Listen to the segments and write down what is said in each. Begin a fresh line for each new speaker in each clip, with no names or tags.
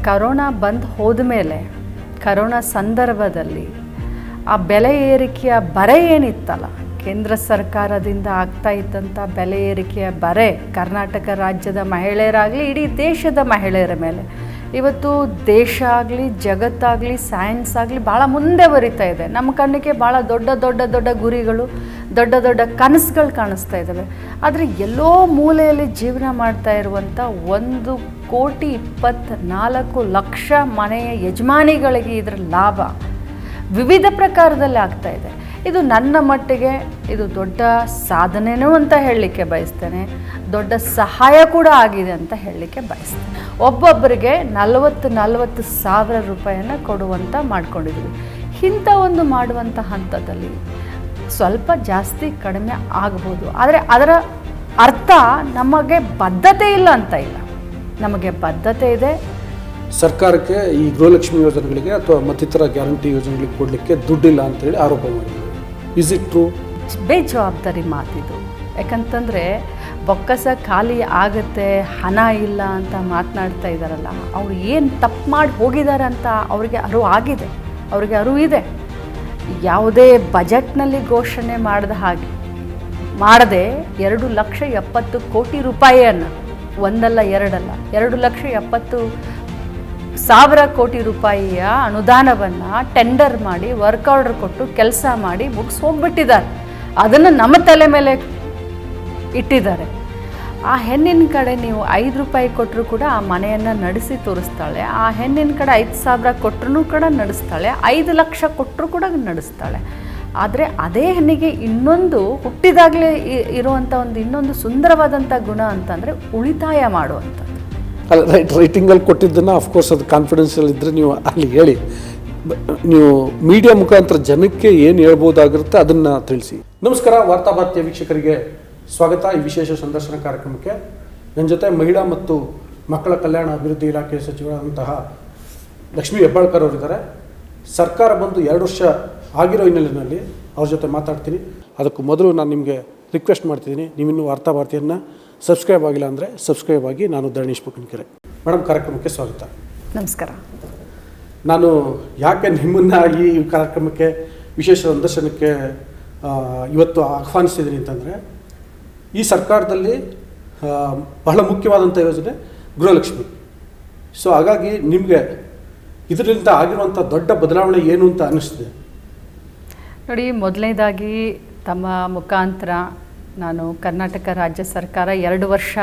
Corona ಬಂದು ಹೋದ ಮೇಲೆ ಕರೋನಾ ಸಂದರ್ಭದಲ್ಲಿ ಆ ಬೆಲೆ ಏರಿಕೆಯ ಬರೆ ಏನಿತ್ತಲ್ಲ, ಕೇಂದ್ರ ಸರ್ಕಾರದಿಂದ ಆಗ್ತಾ ಇದ್ದಂಥ ಬೆಲೆ ಏರಿಕೆಯ ಬರೆ ಕರ್ನಾಟಕ ರಾಜ್ಯದ ಮಹಿಳೆಯರಾಗಲಿ ಇಡೀ ದೇಶದ ಮಹಿಳೆಯರ ಮೇಲೆ ಇವತ್ತು ದೇಶ ಆಗಲಿ ಜಗತ್ತಾಗಲಿ ಸೈನ್ಸ್ ಆಗಲಿ ಭಾಳ ಮುಂದೆ ಬರಿತಾ ಇದೆ. ನಮ್ಮ ಕಣ್ಣಿಗೆ ಭಾಳ ದೊಡ್ಡ ದೊಡ್ಡ ದೊಡ್ಡ ಗುರಿಗಳು, ದೊಡ್ಡ ದೊಡ್ಡ ಕನಸುಗಳು ಕಾಣಿಸ್ತಾ ಇದ್ದಾವೆ. ಆದರೆ ಎಲ್ಲೋ ಮೂಲೆಯಲ್ಲಿ ಜೀವನ ಮಾಡ್ತಾ ಇರುವಂಥ 1,24,00,000 ಮನೆಯ ಯಜಮಾನಿಗಳಿಗೆ ಇದರ ಲಾಭ ವಿವಿಧ ಪ್ರಕಾರದಲ್ಲಿ ಆಗ್ತಾ ಇದೆ. ಇದು ನನ್ನ ಮಟ್ಟಿಗೆ ಇದು ದೊಡ್ಡ ಸಾಧನೆನೂ ಅಂತ ಹೇಳಲಿಕ್ಕೆ ಬಯಸ್ತೇನೆ, ದೊಡ್ಡ ಸಹಾಯ ಕೂಡ ಆಗಿದೆ ಅಂತ ಹೇಳಲಿಕ್ಕೆ ಬಯಸ್ತೇನೆ. ಒಬ್ಬೊಬ್ಬರಿಗೆ 40,000 ಸಾವಿರ ರೂಪಾಯಿಯನ್ನು ಕೊಡುವಂಥ ಮಾಡ್ಕೊಂಡಿದ್ವಿ. ಇಂಥ ಒಂದು ಮಾಡುವಂಥ ಹಂತದಲ್ಲಿ ಸ್ವಲ್ಪ ಜಾಸ್ತಿ ಕಡಿಮೆ ಆಗ್ಬೋದು. ಆದರೆ ಅದರ ಅರ್ಥ ನಮಗೆ ಬದ್ಧತೆ ಇಲ್ಲ ಅಂತ ಇಲ್ಲ, ನಮಗೆ ಬದ್ಧತೆ ಇದೆ.
ಸರ್ಕಾರಕ್ಕೆ ಈ ಗೃಹಲಕ್ಷ್ಮಿ ಯೋಜನೆಗಳಿಗೆ ಅಥವಾ ಮತ್ತಿತರ ಗ್ಯಾರಂಟಿ ಯೋಜನೆಗಳಿಗೆ ಕೊಡಲಿಕ್ಕೆ ದುಡ್ಡಿಲ್ಲ ಅಂತೇಳಿ ಆರೋಪ ಮಾಡಿದ್ದಾರೆ. Is it true?
ಬೇಜವಾಬ್ದಾರಿ ಮಾತಿದು. ಯಾಕಂತಂದರೆ ಬೊಕ್ಕಸ ಖಾಲಿ ಆಗುತ್ತೆ, ಹಣ ಇಲ್ಲ ಅಂತ ಮಾತನಾಡ್ತಾ ಇದ್ದಾರಲ್ಲ, ಅವ್ರು ಏನು ತಪ್ಪು ಮಾಡಿ ಹೋಗಿದ್ದಾರೆ ಅಂತ ಅವ್ರಿಗೆ ಅರಿವು ಆಗಿದೆ, ಅವ್ರಿಗೆ ಅರಿವು ಇದೆ. ಯಾವುದೇ ಬಜೆಟ್ನಲ್ಲಿ ಘೋಷಣೆ ಮಾಡದೆ 2,70,00,000 ರೂಪಾಯಿಯನ್ನು, ಒಂದಲ್ಲ ಎರಡಲ್ಲ, 2,70,000 ಕೋಟಿ ರೂಪಾಯಿಯ ಅನುದಾನವನ್ನು ಟೆಂಡರ್ ಮಾಡಿ ವರ್ಕ್ ಆರ್ಡರ್ ಕೊಟ್ಟು ಕೆಲಸ ಮಾಡಿ ಮುಗಿಸ್ ಹೋಗ್ಬಿಟ್ಟಿದ್ದಾರೆ. ಅದನ್ನು ನಮ್ಮ ತಲೆ ಮೇಲೆ ಇಟ್ಟಿದ್ದಾರೆ. ಆ ಹೆಣ್ಣಿನ ಕಡೆ ನೀವು 5 ರೂಪಾಯಿ ಕೊಟ್ಟರು ಕೂಡ ಆ ಮನೆಯನ್ನು ನಡೆಸಿ ತೋರಿಸ್ತಾಳೆ. ಆ ಹೆಣ್ಣಿನ ಕಡೆ 5,000 ಕೊಟ್ಟರು ಕೂಡ ನಡೆಸ್ತಾಳೆ, 5 ಲಕ್ಷ ಕೊಟ್ಟರು ಕೂಡ ನಡೆಸ್ತಾಳೆ. ಆದರೆ ಅದೇ ಹೆಣ್ಣಿಗೆ ಇನ್ನೊಂದು ಹುಟ್ಟಿದಾಗಲೇ ಇರುವಂಥ ಇನ್ನೊಂದು ಸುಂದರವಾದಂಥ ಗುಣ ಅಂತಂದರೆ ಉಳಿತಾಯ ಮಾಡುವಂಥದ್ದು.
ಅಲ್ಲ, ರೈಟಿಂಗಲ್ಲಿ ಕೊಟ್ಟಿದ್ದನ್ನು ಅಫ್ಕೋರ್ಸ್ ಅದು ಕಾನ್ಫಿಡೆನ್ಷಿಯಲ್ ಇದ್ದರೆ ನೀವು ಅಲ್ಲಿ ಹೇಳಿ, ನೀವು ಮೀಡಿಯಾ ಮುಖಾಂತರ ಜನಕ್ಕೆ ಏನು ಹೇಳ್ಬೋದಾಗಿರುತ್ತೆ ಅದನ್ನು ತಿಳಿಸಿ. ನಮಸ್ಕಾರ, ವಾರ್ತಾಭಾರತೀಯ ವೀಕ್ಷಕರಿಗೆ ಸ್ವಾಗತ. ಈ ವಿಶೇಷ ಸಂದರ್ಶನ ಕಾರ್ಯಕ್ರಮಕ್ಕೆ ನನ್ನ ಜೊತೆ ಮಹಿಳಾ ಮತ್ತು ಮಕ್ಕಳ ಕಲ್ಯಾಣ ಅಭಿವೃದ್ಧಿ ಇಲಾಖೆ ಸಚಿವರಾದಂತಹ ಲಕ್ಷ್ಮೀ ಹೆಬ್ಬಾಳ್ಕರ್ ಅವರಿದ್ದಾರೆ. ಸರ್ಕಾರ ಬಂದು 2 ವರ್ಷ ಆಗಿರೋ ಹಿನ್ನೆಲೆಯಲ್ಲಿ ಅವ್ರ ಜೊತೆ ಮಾತಾಡ್ತೀನಿ. ಅದಕ್ಕೂ ಮೊದಲು ನಾನು ನಿಮಗೆ ರಿಕ್ವೆಸ್ಟ್ ಮಾಡ್ತಿದ್ದೀನಿ, ನೀವಿನ್ನೂ ವಾರ್ತಾಭಾರತಿಯನ್ನು ಸಬ್ಸ್ಕ್ರೈಬ್ ಆಗಿಲ್ಲ ಅಂದರೆ ಸಬ್ಸ್ಕ್ರೈಬ್ ಆಗಿ. ನಾನು ಧರಣೀಶ್ ಬುಕ್ಕನಕೆರೆ. ಮೇಡಮ್, ಕಾರ್ಯಕ್ರಮಕ್ಕೆ ಸ್ವಾಗತ.
ನಮಸ್ಕಾರ.
ನಾನು ಯಾಕೆ ನಿಮ್ಮನ್ನು ಈ ಕಾರ್ಯಕ್ರಮಕ್ಕೆ ವಿಶೇಷ ಸಂದರ್ಶನಕ್ಕೆ ಇವತ್ತು ಆಹ್ವಾನಿಸ್ತಿದ್ದೀನಿ ಅಂತಂದರೆ, ಈ ಸರ್ಕಾರದಲ್ಲಿ ಬಹಳ ಮುಖ್ಯವಾದಂಥ ಯೋಜನೆ ಗೃಹಲಕ್ಷ್ಮಿ. ಸೊ ಹಾಗಾಗಿ ನಿಮಗೆ ಇದರಿಂದ ಆಗಿರುವಂಥ ದೊಡ್ಡ ಬದಲಾವಣೆ ಏನು ಅಂತ ಅನ್ನಿಸ್ತಿದೆ?
ನೋಡಿ, ಮೊದಲನೇದಾಗಿ ತಮ್ಮ ಮುಖಾಂತರ ನಾನು ಕರ್ನಾಟಕ ರಾಜ್ಯ ಸರ್ಕಾರ 2 ವರ್ಷ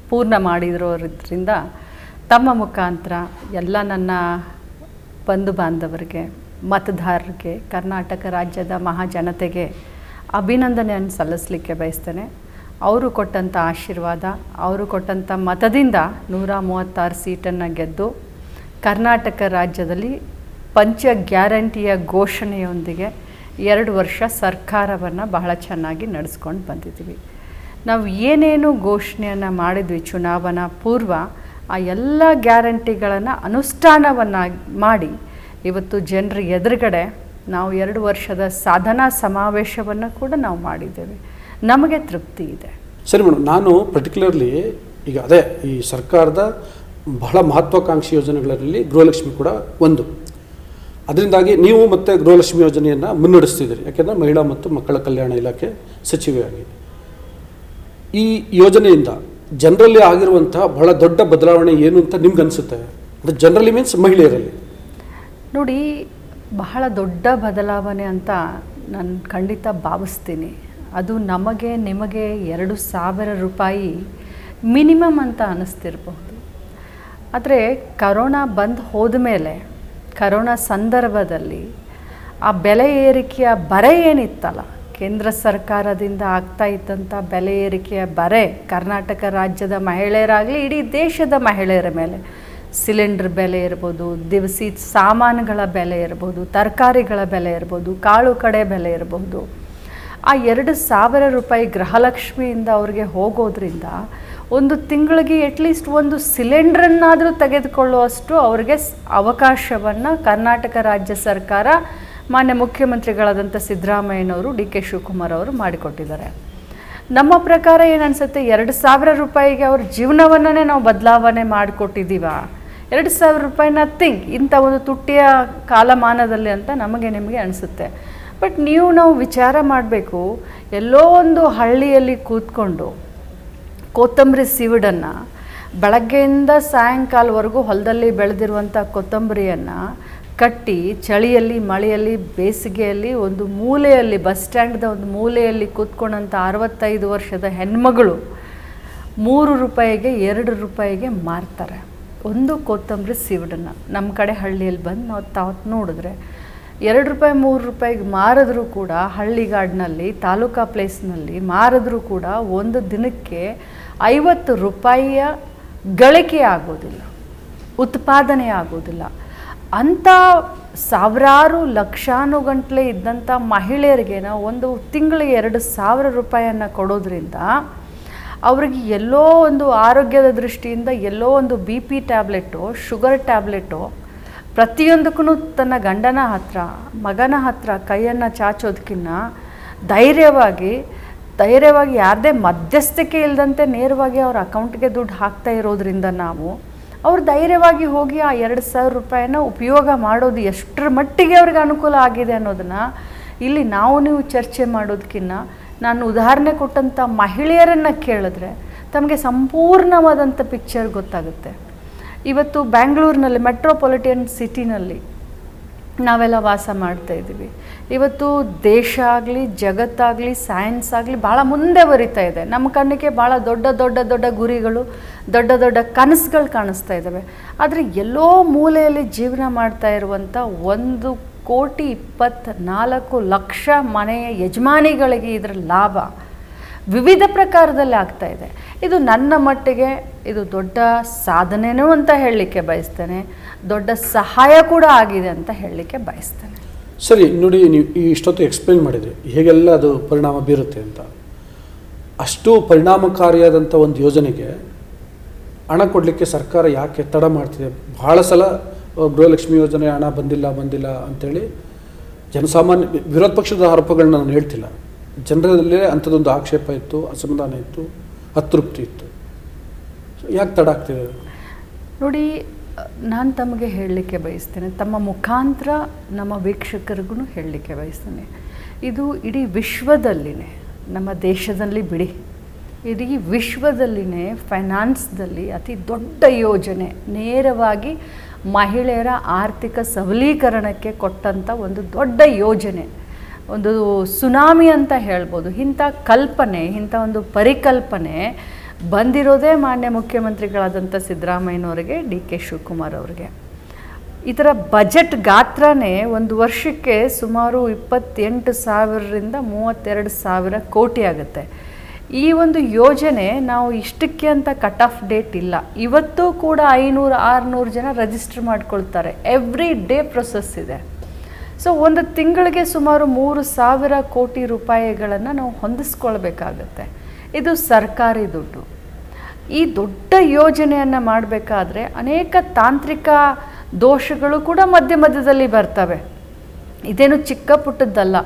ಪೂರ್ಣ ಮಾಡಿರೋದ್ರಿಂದ ತಮ್ಮ ಮುಖಾಂತರ ಎಲ್ಲ ನನ್ನ ಬಂಧು ಬಾಂಧವರಿಗೆ, ಮತದಾರರಿಗೆ, ಕರ್ನಾಟಕ ರಾಜ್ಯದ ಮಹಾಜನತೆಗೆ ಅಭಿನಂದನೆಯನ್ನು ಸಲ್ಲಿಸಲಿಕ್ಕೆ ಬಯಸ್ತೇನೆ. ಅವರು ಕೊಟ್ಟಂಥ ಆಶೀರ್ವಾದ, ಅವರು ಕೊಟ್ಟಂಥ ಮತದಿಂದ 136 ಸೀಟನ್ನು ಗೆದ್ದು ಕರ್ನಾಟಕ ರಾಜ್ಯದಲ್ಲಿ ಪಂಚ ಗ್ಯಾರಂಟಿಯ ಘೋಷಣೆಯೊಂದಿಗೆ 2 ವರ್ಷ ಸರ್ಕಾರವನ್ನು ಬಹಳ ಚೆನ್ನಾಗಿ ನಡೆಸ್ಕೊಂಡು ಬಂದಿದ್ದೀವಿ. ನಾವು ಏನೇನು ಘೋಷಣೆಯನ್ನು ಮಾಡಿದ್ವಿ ಚುನಾವಣಾ ಪೂರ್ವ, ಆ ಎಲ್ಲ ಗ್ಯಾರಂಟಿಗಳನ್ನು ಅನುಷ್ಠಾನವನ್ನು ಮಾಡಿ ಇವತ್ತು ಜನರ ಎದುರುಗಡೆ ನಾವು 2 ವರ್ಷದ ಸಾಧನಾ ಸಮಾವೇಶವನ್ನು ಕೂಡ ನಾವು ಮಾಡಿದ್ದೇವೆ. ನಮಗೆ ತೃಪ್ತಿ ಇದೆ.
ಸರಿ ಮೇಡಮ್, ನಾನು ಪರ್ಟಿಕ್ಯುಲರ್ಲಿ ಈಗ ಅದೇ ಈ ಸರ್ಕಾರದ ಬಹಳ ಮಹತ್ವಾಕಾಂಕ್ಷಿ ಯೋಜನೆಗಳಲ್ಲಿ ಗೃಹಲಕ್ಷ್ಮಿ ಕೂಡ ಒಂದು. ಅದರಿಂದಾಗಿ ನೀವು ಮತ್ತೆ ಗೃಹಲಕ್ಷ್ಮಿ ಯೋಜನೆಯನ್ನು ಮುನ್ನಡೆಸ್ತಿದ್ದೀರಿ, ಯಾಕೆಂದರೆ ಮಹಿಳಾ ಮತ್ತು ಮಕ್ಕಳ ಕಲ್ಯಾಣ ಇಲಾಖೆ ಸಚಿವೆಯಾಗಿ. ಈ ಯೋಜನೆಯಿಂದ ಜನರಲ್ಲಿ ಆಗಿರುವಂತಹ ಬಹಳ ದೊಡ್ಡ ಬದಲಾವಣೆ ಏನು ಅಂತ ನಿಮ್ಗೆ ಅನಿಸುತ್ತೆ? ಅದು ಜನರಲಿ ಮೀನ್ಸ್ ಮಹಿಳೆಯರಲ್ಲಿ.
ನೋಡಿ, ಬಹಳ ದೊಡ್ಡ ಬದಲಾವಣೆ ಅಂತ ನಾನು ಖಂಡಿತ ಭಾವಿಸ್ತೀನಿ. ಅದು ನಮಗೆ ನಿಮಗೆ 2,000 ರೂಪಾಯಿ ಮಿನಿಮಮ್ ಅಂತ ಅನ್ನಿಸ್ತಿರ್ಬಹುದು. ಆದರೆ ಕರೋನಾ ಬಂದು ಹೋದ ಮೇಲೆ ಕರೋನಾ ಸಂದರ್ಭದಲ್ಲಿ ಆ ಬೆಲೆ ಏರಿಕೆಯ ಬರೆ ಏನಿತ್ತಲ್ಲ, ಕೇಂದ್ರ ಸರ್ಕಾರದಿಂದ ಆಗ್ತಾ ಇದ್ದಂಥ ಬೆಲೆ ಏರಿಕೆಯ ಬರೆ ಕರ್ನಾಟಕ ರಾಜ್ಯದ ಮಹಿಳೆಯರಾಗಲಿ ಇಡೀ ದೇಶದ ಮಹಿಳೆಯರ ಮೇಲೆ, ಸಿಲಿಂಡರ್ ಬೆಲೆ ಇರ್ಬೋದು, ದಿವಸಿ ಸಾಮಾನುಗಳ ಬೆಲೆ ಇರ್ಬೋದು, ತರಕಾರಿಗಳ ಬೆಲೆ ಇರ್ಬೋದು, ಕಾಳು ಕಡೆ ಬೆಲೆ ಇರಬಹುದು, ಆ 2,000 ರೂಪಾಯಿ ಗೃಹಲಕ್ಷ್ಮಿಯಿಂದ ಅವ್ರಿಗೆ ಹೋಗೋದ್ರಿಂದ ಒಂದು ತಿಂಗಳಿಗೆ ಅಟ್ಲೀಸ್ಟ್ ಒಂದು ಸಿಲಿಂಡ್ರನ್ನಾದರೂ ತೆಗೆದುಕೊಳ್ಳುವಷ್ಟು ಅವ್ರಿಗೆ ಅವಕಾಶವನ್ನು ಕರ್ನಾಟಕ ರಾಜ್ಯ ಸರ್ಕಾರ ಮಾನ್ಯ ಮುಖ್ಯಮಂತ್ರಿಗಳಾದಂಥ ಸಿದ್ದರಾಮಯ್ಯನವರು, ಡಿ ಕೆ ಶಿವಕುಮಾರ್ ಅವರು ಮಾಡಿಕೊಟ್ಟಿದ್ದಾರೆ. ನಮ್ಮ ಪ್ರಕಾರ ಏನನ್ಸುತ್ತೆ, 2,000 ರೂಪಾಯಿಗೆ ಅವ್ರ ಜೀವನವನ್ನೇ ನಾವು ಬದಲಾವಣೆ ಮಾಡಿಕೊಟ್ಟಿದ್ದೀವ, 2,000 ರೂಪಾಯಿ ನಥಿಂಗ್ ಇಂಥ ಒಂದು ತುಟ್ಟಿಯ ಕಾಲಮಾನದಲ್ಲಿ ಅಂತ ನಮಗೆ ನಿಮಗೆ ಅನಿಸುತ್ತೆ. ಬಟ್ ನಾವು ವಿಚಾರ ಮಾಡಬೇಕು, ಎಲ್ಲೋ ಒಂದು ಹಳ್ಳಿಯಲ್ಲಿ ಕೂತ್ಕೊಂಡು ಕೊತ್ತಂಬರಿ ಸೀವಿಡನ್ನು ಬೆಳಗ್ಗೆಯಿಂದ ಸಾಯಂಕಾಲವರೆಗೂ ಹೊಲದಲ್ಲಿ ಬೆಳೆದಿರುವಂಥ ಕೊತ್ತಂಬರಿಯನ್ನು ಕಟ್ಟಿ ಚಳಿಯಲ್ಲಿ ಮಳೆಯಲ್ಲಿ ಬೇಸಿಗೆಯಲ್ಲಿ ಒಂದು ಮೂಲೆಯಲ್ಲಿ ಬಸ್ ಸ್ಟ್ಯಾಂಡ್ದ ಒಂದು ಮೂಲೆಯಲ್ಲಿ ಕೂತ್ಕೊಂಡಂಥ 65 ವರ್ಷದ ಹೆಣ್ಮಗಳು 3 ರೂಪಾಯಿಗೆ 2 ರೂಪಾಯಿಗೆ ಮಾರ್ತಾರೆ ಒಂದು ಕೊತ್ತಂಬರಿ ಸೀವಿಡನ್ನು. ನಮ್ಮ ಕಡೆ ಹಳ್ಳಿಯಲ್ಲಿ ಬಂದು ನಾವು ನೋಡಿದ್ರೆ 2 ರೂಪಾಯಿ 3 ರೂಪಾಯಿಗೆ ಮಾರಿದ್ರೂ ಕೂಡ ಹಳ್ಳಿಗಾಡಿನಲ್ಲಿ ತಾಲೂಕಾ ಪ್ಲೇಸ್ನಲ್ಲಿ ಮಾರಿದ್ರೂ ಕೂಡ ಒಂದು ದಿನಕ್ಕೆ 50 ರೂಪಾಯಿಯ ಗಳಿಕೆ ಆಗೋದಿಲ್ಲ, ಉತ್ಪಾದನೆ ಆಗೋದಿಲ್ಲ. ಅಂಥ ಸಾವಿರಾರು ಲಕ್ಷಾನುಗಂಟ್ಲೆ ಇದ್ದಂಥ ಮಹಿಳೆಯರಿಗೆ ನಾವು ಒಂದು ತಿಂಗಳಿಗೆ 2,000 ರೂಪಾಯಿಯನ್ನು ಕೊಡೋದ್ರಿಂದ ಅವ್ರಿಗೆ ಎಲ್ಲೋ ಒಂದು ಆರೋಗ್ಯದ ದೃಷ್ಟಿಯಿಂದ ಎಲ್ಲೋ ಒಂದು BP ಟ್ಯಾಬ್ಲೆಟು, ಶುಗರ್ ಟ್ಯಾಬ್ಲೆಟು, ಪ್ರತಿಯೊಂದಕ್ಕೂ ತನ್ನ ಗಂಡನ ಹತ್ರ ಮಗನ ಹತ್ರ ಕೈಯನ್ನು ಚಾಚೋದಕ್ಕಿಂತ ಧೈರ್ಯವಾಗಿ ಯಾರದೇ ಮಧ್ಯಸ್ಥಿಕೆ ಇಲ್ಲದಂತೆ ನೇರವಾಗಿ ಅವ್ರ ಅಕೌಂಟ್ಗೆ ದುಡ್ಡು ಹಾಕ್ತಾ ಇರೋದ್ರಿಂದ ಅವ್ರು ಧೈರ್ಯವಾಗಿ ಹೋಗಿ ಆ 2,000 ರೂಪಾಯಿನ ಉಪಯೋಗ ಮಾಡೋದು ಎಷ್ಟರ ಮಟ್ಟಿಗೆ ಅವ್ರಿಗೆ ಅನುಕೂಲ ಆಗಿದೆ ಅನ್ನೋದನ್ನು ಇಲ್ಲಿ ನೀವು ಚರ್ಚೆ ಮಾಡೋದಕ್ಕಿಂತ ನಾನು ಉದಾಹರಣೆ ಕೊಟ್ಟಂಥ ಮಹಿಳೆಯರನ್ನು ಕೇಳಿದ್ರೆ ತಮಗೆ ಸಂಪೂರ್ಣವಾದಂಥ ಪಿಕ್ಚರ್ ಗೊತ್ತಾಗುತ್ತೆ. ಇವತ್ತು ಬ್ಯಾಂಗ್ಳೂರಿನಲ್ಲಿ ಮೆಟ್ರೋಪಾಲಿಟನ್ ಸಿಟಿನಲ್ಲಿ ನಾವೆಲ್ಲ ವಾಸ ಮಾಡ್ತಾಯಿದ್ದೀವಿ. ಇವತ್ತು ದೇಶ ಆಗಲಿ ಜಗತ್ತಾಗಲಿ ಸೈನ್ಸ್ ಆಗಲಿ ಭಾಳ ಮುಂದೆ ಬರಿತಾ ಇದೆ. ನಮ್ಮ ಕಣ್ಣಿಗೆ ಭಾಳ ದೊಡ್ಡ ಗುರಿಗಳು, ದೊಡ್ಡ ಕನಸುಗಳು ಕಾಣಿಸ್ತಾ ಇದ್ದಾವೆ. ಆದರೆ ಎಲ್ಲೋ ಮೂಲೆಯಲ್ಲಿ ಜೀವನ ಮಾಡ್ತಾ ಇರುವಂಥ 1,24,00,000 ಮನೆಯ ಯಜಮಾನಿಗಳಿಗೆ ಇದರ ಲಾಭ ವಿವಿಧ ಪ್ರಕಾರದಲ್ಲಿ ಆಗ್ತಾ ಇದೆ. ಇದು ನನ್ನ ಮಟ್ಟಿಗೆ ಇದು ದೊಡ್ಡ ಸಾಧನೆನೂ ಅಂತ ಹೇಳಲಿಕ್ಕೆ ಬಯಸ್ತೇನೆ, ದೊಡ್ಡ ಸಹಾಯ ಕೂಡ ಆಗಿದೆ ಅಂತ ಹೇಳಲಿಕ್ಕೆ ಬಯಸ್ತೇನೆ.
ಸರಿ, ನೋಡಿ, ನೀವು ಇಷ್ಟೊತ್ತು ಎಕ್ಸ್ಪ್ಲೇನ್ ಮಾಡಿದ್ರಿ ಹೇಗೆಲ್ಲ ಅದು ಪರಿಣಾಮ ಬೀರುತ್ತೆ ಅಂತ. ಅಷ್ಟು ಪರಿಣಾಮಕಾರಿಯಾದಂಥ ಒಂದು ಯೋಜನೆಗೆ ಹಣ ಕೊಡಲಿಕ್ಕೆ ಸರ್ಕಾರ ಯಾಕೆ ತಡ ಮಾಡ್ತಿದೆ? ಭಾಳ ಸಲ ಗೃಹಲಕ್ಷ್ಮಿ ಯೋಜನೆ ಹಣ ಬಂದಿಲ್ಲ ಅಂಥೇಳಿ ಜನಸಾಮಾನ್ಯ ವಿರೋಧ ಪಕ್ಷದ ಆರೋಪಗಳನ್ನ ನಾನು ಹೇಳ್ತಿಲ್ಲ, ಜನರಲ್ಲೇ ಅಂಥದ್ದೊಂದು ಆಕ್ಷೇಪ ಇತ್ತು, ಅಸಮಾಧಾನ ಇತ್ತು, ಅತೃಪ್ತಿ ಇತ್ತು. ಯಾಕೆ ತಡ ಆಗ್ತಿದೆ?
ನೋಡಿ, ನಾನು ತಮಗೆ ಹೇಳಲಿಕ್ಕೆ ಬಯಸ್ತೇನೆ, ತಮ್ಮ ಮುಖಾಂತರ ನಮ್ಮ ವೀಕ್ಷಕರಿಗೂ ಹೇಳಲಿಕ್ಕೆ ಬಯಸ್ತೇನೆ, ಇದು ಇಡೀ ವಿಶ್ವದಲ್ಲಿನೇ, ನಮ್ಮ ದೇಶದಲ್ಲಿ ಬಿಡಿ, ಇಡೀ ವಿಶ್ವದಲ್ಲಿನೇ ಫೈನಾನ್ಸ್ದಲ್ಲಿ ಅತಿ ದೊಡ್ಡ ಯೋಜನೆ, ನೇರವಾಗಿ ಮಹಿಳೆಯರ ಆರ್ಥಿಕ ಸಬಲೀಕರಣಕ್ಕೆ ಕೊಟ್ಟಂಥ ಒಂದು ದೊಡ್ಡ ಯೋಜನೆ, ಒಂದು ಸುನಾಮಿ ಅಂತ ಹೇಳ್ಬೋದು. ಇಂಥ ಕಲ್ಪನೆ, ಇಂಥ ಒಂದು ಪರಿಕಲ್ಪನೆ ಬಂದಿರೋದೇ ಮಾನ್ಯ ಮುಖ್ಯಮಂತ್ರಿಗಳಾದಂಥ ಸಿದ್ದರಾಮಯ್ಯನವರಿಗೆ, DK ಶಿವಕುಮಾರ್ ಅವರಿಗೆ. ಇದರ ಬಜೆಟ್ ಗಾತ್ರನೇ ಒಂದು ವರ್ಷಕ್ಕೆ ಸುಮಾರು 28,000ರಿಂದ 32,000 ಕೋಟಿ ಆಗುತ್ತೆ. ಈ ಒಂದು ಯೋಜನೆ ನಾವು ಇಷ್ಟಕ್ಕೆ ಅಂತ ಕಟ್ ಆಫ್ ಡೇಟ್ ಇಲ್ಲ. ಇವತ್ತು ಕೂಡ 500-600 ಜನ ರಿಜಿಸ್ಟರ್ ಮಾಡ್ಕೊಳ್ತಾರೆ. ಎವ್ರಿ ಡೇ ಪ್ರೊಸೆಸ್ ಇದೆ. ಸೊ ಒಂದು ತಿಂಗಳಿಗೆ ಸುಮಾರು 3,000 ಕೋಟಿ ರೂಪಾಯಿಗಳನ್ನು ನಾವು ಹೊಂದಿಸ್ಕೊಳ್ಬೇಕಾಗತ್ತೆ. ಇದು ಸರ್ಕಾರಿ ದುಡ್ಡು. ಈ ದೊಡ್ಡ ಯೋಜನೆಯನ್ನು ಮಾಡಬೇಕಾದ್ರೆ ಅನೇಕ ತಾಂತ್ರಿಕ ದೋಷಗಳು ಕೂಡ ಮಧ್ಯದಲ್ಲಿ ಬರ್ತವೆ. ಇದೇನು ಚಿಕ್ಕ ಪುಟ್ಟದ್ದಲ್ಲ.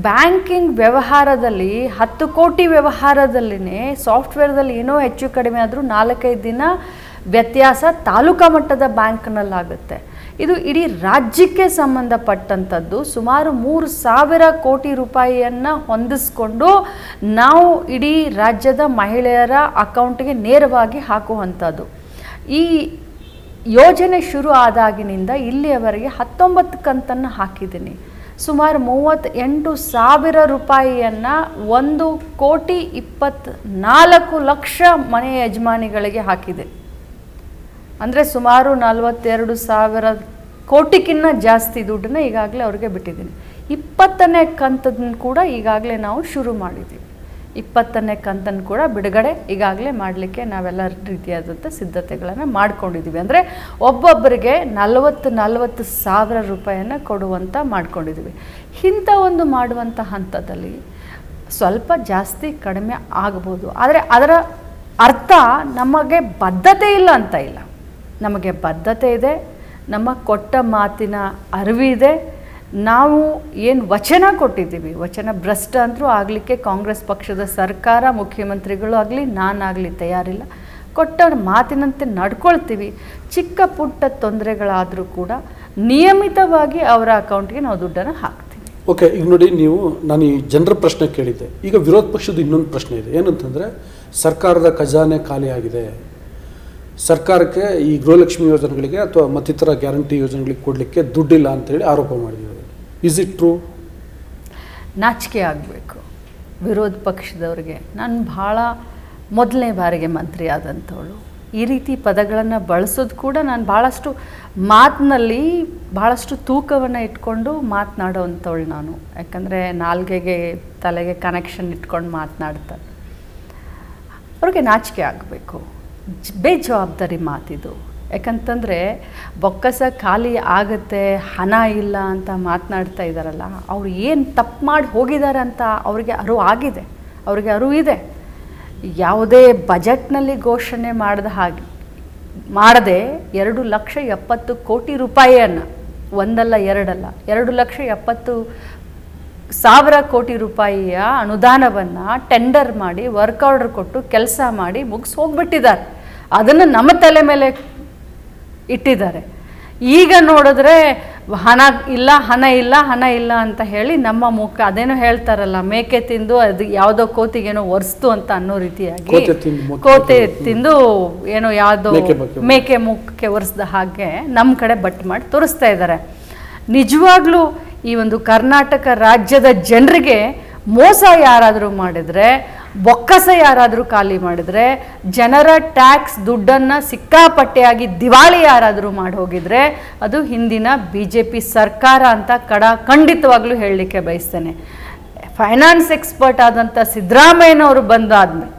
ಬ್ಯಾಂಕಿಂಗ್ ವ್ಯವಹಾರದಲ್ಲಿ 10 ಕೋಟಿ ವ್ಯವಹಾರದಲ್ಲಿನೇ ಸಾಫ್ಟ್ವೇರ್ದಲ್ಲಿ ಏನೋ ಹೆಚ್ಚು ಕಡಿಮೆ ಆದರೂ 4-5 ದಿನ ವ್ಯತ್ಯಾಸ ತಾಲೂಕಾ ಮಟ್ಟದ ಬ್ಯಾಂಕ್ನಲ್ಲಾಗುತ್ತೆ. ಇದು ಇಡೀ ರಾಜ್ಯಕ್ಕೆ ಸಂಬಂಧಪಟ್ಟಂಥದ್ದು. ಸುಮಾರು 3,000 ಕೋಟಿ ರೂಪಾಯಿಯನ್ನು ಹೊಂದಿಸ್ಕೊಂಡು ನಾವು ಇಡೀ ರಾಜ್ಯದ ಮಹಿಳೆಯರ ಅಕೌಂಟಿಗೆ ನೇರವಾಗಿ ಹಾಕುವಂಥದ್ದು. ಈ ಯೋಜನೆ ಶುರು ಆದಾಗಿನಿಂದ ಇಲ್ಲಿಯವರೆಗೆ 19 ಕಂತನ್ನು ಹಾಕಿದ್ದೀನಿ. ಸುಮಾರು 38,000 ರೂಪಾಯಿಯನ್ನು 1,24,00,000 ಮನೆಯ ಯಜಮಾನಿಗಳಿಗೆ ಹಾಕಿದೆ. ಅಂದರೆ ಸುಮಾರು 42,000 ಕೋಟಿಗಿನ್ನ ಜಾಸ್ತಿ ದುಡ್ಡನ್ನ ಈಗಾಗಲೇ ಅವ್ರಿಗೆ ಬಿಟ್ಟಿದ್ದೀನಿ. 20ನೇ ಕಂತನ್ನು ಕೂಡ ಈಗಾಗಲೇ ನಾವು ಶುರು ಮಾಡಿದ್ದೀವಿ. 20ನೇ ಕಂತನ್ನು ಕೂಡ ಬಿಡುಗಡೆ ಈಗಾಗಲೇ ಮಾಡಲಿಕ್ಕೆ ನಾವೆಲ್ಲ ರೀತಿಯಾದಂಥ ಸಿದ್ಧತೆಗಳನ್ನು ಮಾಡ್ಕೊಂಡಿದ್ದೀವಿ. ಅಂದರೆ ಒಬ್ಬೊಬ್ಬರಿಗೆ 40,000 ರೂಪಾಯಿಯನ್ನು ಕೊಡುವಂಥ ಮಾಡ್ಕೊಂಡಿದ್ದೀವಿ. ಇಂಥ ಒಂದು ಮಾಡುವಂಥ ಹಂತದಲ್ಲಿ ಸ್ವಲ್ಪ ಜಾಸ್ತಿ ಕಡಿಮೆ ಆಗ್ಬೋದು. ಆದರೆ ಅದರ ಅರ್ಥ ನಮಗೆ ಬದ್ಧತೆ ಇಲ್ಲ ಅಂತ ಇಲ್ಲ. ನಮಗೆ ಬದ್ಧತೆ ಇದೆ, ನಮ್ಮ ಕೊಟ್ಟ ಮಾತಿನ ಅರಿವಿದೆ. ನಾವು ಏನು ವಚನ ಕೊಟ್ಟಿದ್ದೀವಿ, ವಚನ ಭ್ರಷ್ಟ ಅಂತರೂ ಆಗಲಿಕ್ಕೆ ಕಾಂಗ್ರೆಸ್ ಪಕ್ಷದ ಸರ್ಕಾರ, ಮುಖ್ಯಮಂತ್ರಿಗಳು ಆಗಲಿ ನಾನಾಗಲಿ ತಯಾರಿಲ್ಲ. ಕೊಟ್ಟವ್ರ ಮಾತಿನಂತೆ ನಡ್ಕೊಳ್ತೀವಿ. ಚಿಕ್ಕ ಪುಟ್ಟ ತೊಂದರೆಗಳಾದರೂ ಕೂಡ ನಿಯಮಿತವಾಗಿ ಅವರ ಅಕೌಂಟ್ಗೆ ನಾವು ದುಡ್ಡನ್ನು ಹಾಕ್ತೀವಿ.
ಓಕೆ, ಈಗ ನೋಡಿ, ನಾನು ಈ ಜನರ ಪ್ರಶ್ನೆ ಕೇಳಿದ್ದೆ. ಈಗ ವಿರೋಧ ಪಕ್ಷದ ಇನ್ನೊಂದು ಪ್ರಶ್ನೆ ಇದೆ. ಏನಂತಂದರೆ, ಸರ್ಕಾರದ ಖಜಾನೆ ಖಾಲಿಯಾಗಿದೆ, ಸರ್ಕಾರಕ್ಕೆ ಈ ಗೃಹಲಕ್ಷ್ಮಿ ಯೋಜನೆಗಳಿಗೆ ಅಥವಾ ಮತ್ತಿತರ ಗ್ಯಾರಂಟಿ ಯೋಜನೆಗಳಿಗೆ ಕೊಡಲಿಕ್ಕೆ ದುಡ್ಡಿಲ್ಲ ಅಂತೇಳಿ ಆರೋಪ ಮಾಡಿದ್ದಾರೆ. Is it true?
ನಾಚಿಕೆ ಆಗಬೇಕು ವಿರೋಧ ಪಕ್ಷದವ್ರಿಗೆ. ನಾನು ಭಾಳ ಮೊದಲನೇ ಬಾರಿಗೆ ಮಂತ್ರಿ ಆದಂಥವಳು. ಈ ರೀತಿ ಪದಗಳನ್ನು ಬಳಸೋದು ಕೂಡ ನಾನು ಭಾಳಷ್ಟು ಮಾತಿನಲ್ಲಿ ಭಾಳಷ್ಟು ತೂಕವನ್ನು ಇಟ್ಕೊಂಡು ಮಾತನಾಡೋವಂಥವಳು ನಾನು. ಯಾಕಂದರೆ ನಾಲ್ಗೆಗೆ ತಲೆಗೆ ಕನೆಕ್ಷನ್ ಇಟ್ಕೊಂಡು ಮಾತನಾಡ್ತಾರೆ. ಅವ್ರಿಗೆ ನಾಚಿಕೆ ಆಗಬೇಕು. ಬೇಜವಾಬ್ದಾರಿ ಮಾತಿದು. ಯಾಕಂತಂದರೆ ಬೊಕ್ಕಸ ಖಾಲಿ ಆಗುತ್ತೆ, ಹಣ ಇಲ್ಲ ಅಂತ ಮಾತನಾಡ್ತಾ ಇದ್ದಾರಲ್ಲ, ಅವ್ರು ಏನು ತಪ್ಪು ಮಾಡಿ ಹೋಗಿದ್ದಾರೆ ಅಂತ ಅವ್ರಿಗೆ ಅರಿವು ಆಗಿದೆ, ಅವ್ರಿಗೆ ಅರಿವು ಇದೆ. ಯಾವುದೇ ಬಜೆಟ್ನಲ್ಲಿ ಘೋಷಣೆ ಮಾಡದೆ 2,70,00,000 ರೂಪಾಯಿಯನ್ನು, ಒಂದಲ್ಲ ಎರಡಲ್ಲ, 2,70,000 ಕೋಟಿ ರೂಪಾಯಿಯ ಅನುದಾನವನ್ನು ಟೆಂಡರ್ ಮಾಡಿ ವರ್ಕ್ ಆರ್ಡರ್ ಕೊಟ್ಟು ಕೆಲಸ ಮಾಡಿ ಮುಗಿಸಿ ಹೋಗ್ಬಿಟ್ಟಿದ್ದಾರೆ. ಅದನ್ನು ನಮ್ಮ ತಲೆ ಮೇಲೆ ಇಟ್ಟಿದ್ದಾರೆ. ಈಗ ನೋಡಿದ್ರೆ ಹಣ ಇಲ್ಲ ಅಂತ ಹೇಳಿ ನಮ್ಮ ಮುಖ ಅದೇನೋ ಹೇಳ್ತಾರಲ್ಲ, ಮೇಕೆ ತಿಂದು ಅದು ಯಾವುದೋ ಕೋತಿಗೇನೋ ಒರೆಸ್ತು ಅಂತ ಅನ್ನೋ ರೀತಿಯಾಗಿ ಕೋತೆ ತಿಂದು ಏನೋ ಯಾವುದೋ ಮೇಕೆ ಮುಖಕ್ಕೆ ಒರೆಸ್ದ ಹಾಗೆ ನಮ್ಮ ಕಡೆ ಬಟ್ ಮಾಡಿ ತೋರಿಸ್ತಾ ಇದ್ದಾರೆ. ನಿಜವಾಗ್ಲೂ ಈ ಒಂದು ಕರ್ನಾಟಕ ರಾಜ್ಯದ ಜನರಿಗೆ ಮೋಸ ಯಾರಾದರೂ ಮಾಡಿದರೆ, ಬೊಕ್ಕಸ ಯಾರಾದರೂ ಖಾಲಿ ಮಾಡಿದರೆ, ಜನರ ಟ್ಯಾಕ್ಸ್ ದುಡ್ಡನ್ನು ಸಿಕ್ಕಾಪಟ್ಟೆಯಾಗಿ ದಿವಾಳಿ ಯಾರಾದರೂ ಮಾಡಿ ಹೋಗಿದ್ರೆ ಅದು ಹಿಂದಿನ BJP ಸರ್ಕಾರ ಅಂತ ಖಂಡಿತವಾಗ್ಲೂ ಹೇಳಲಿಕ್ಕೆ ಬಯಸ್ತೇನೆ. ಫೈನಾನ್ಸ್ ಎಕ್ಸ್ಪರ್ಟ್ ಆದಂಥ ಸಿದ್ದರಾಮಯ್ಯನವರು ಬಂದಾದ್ಮೇಲೆ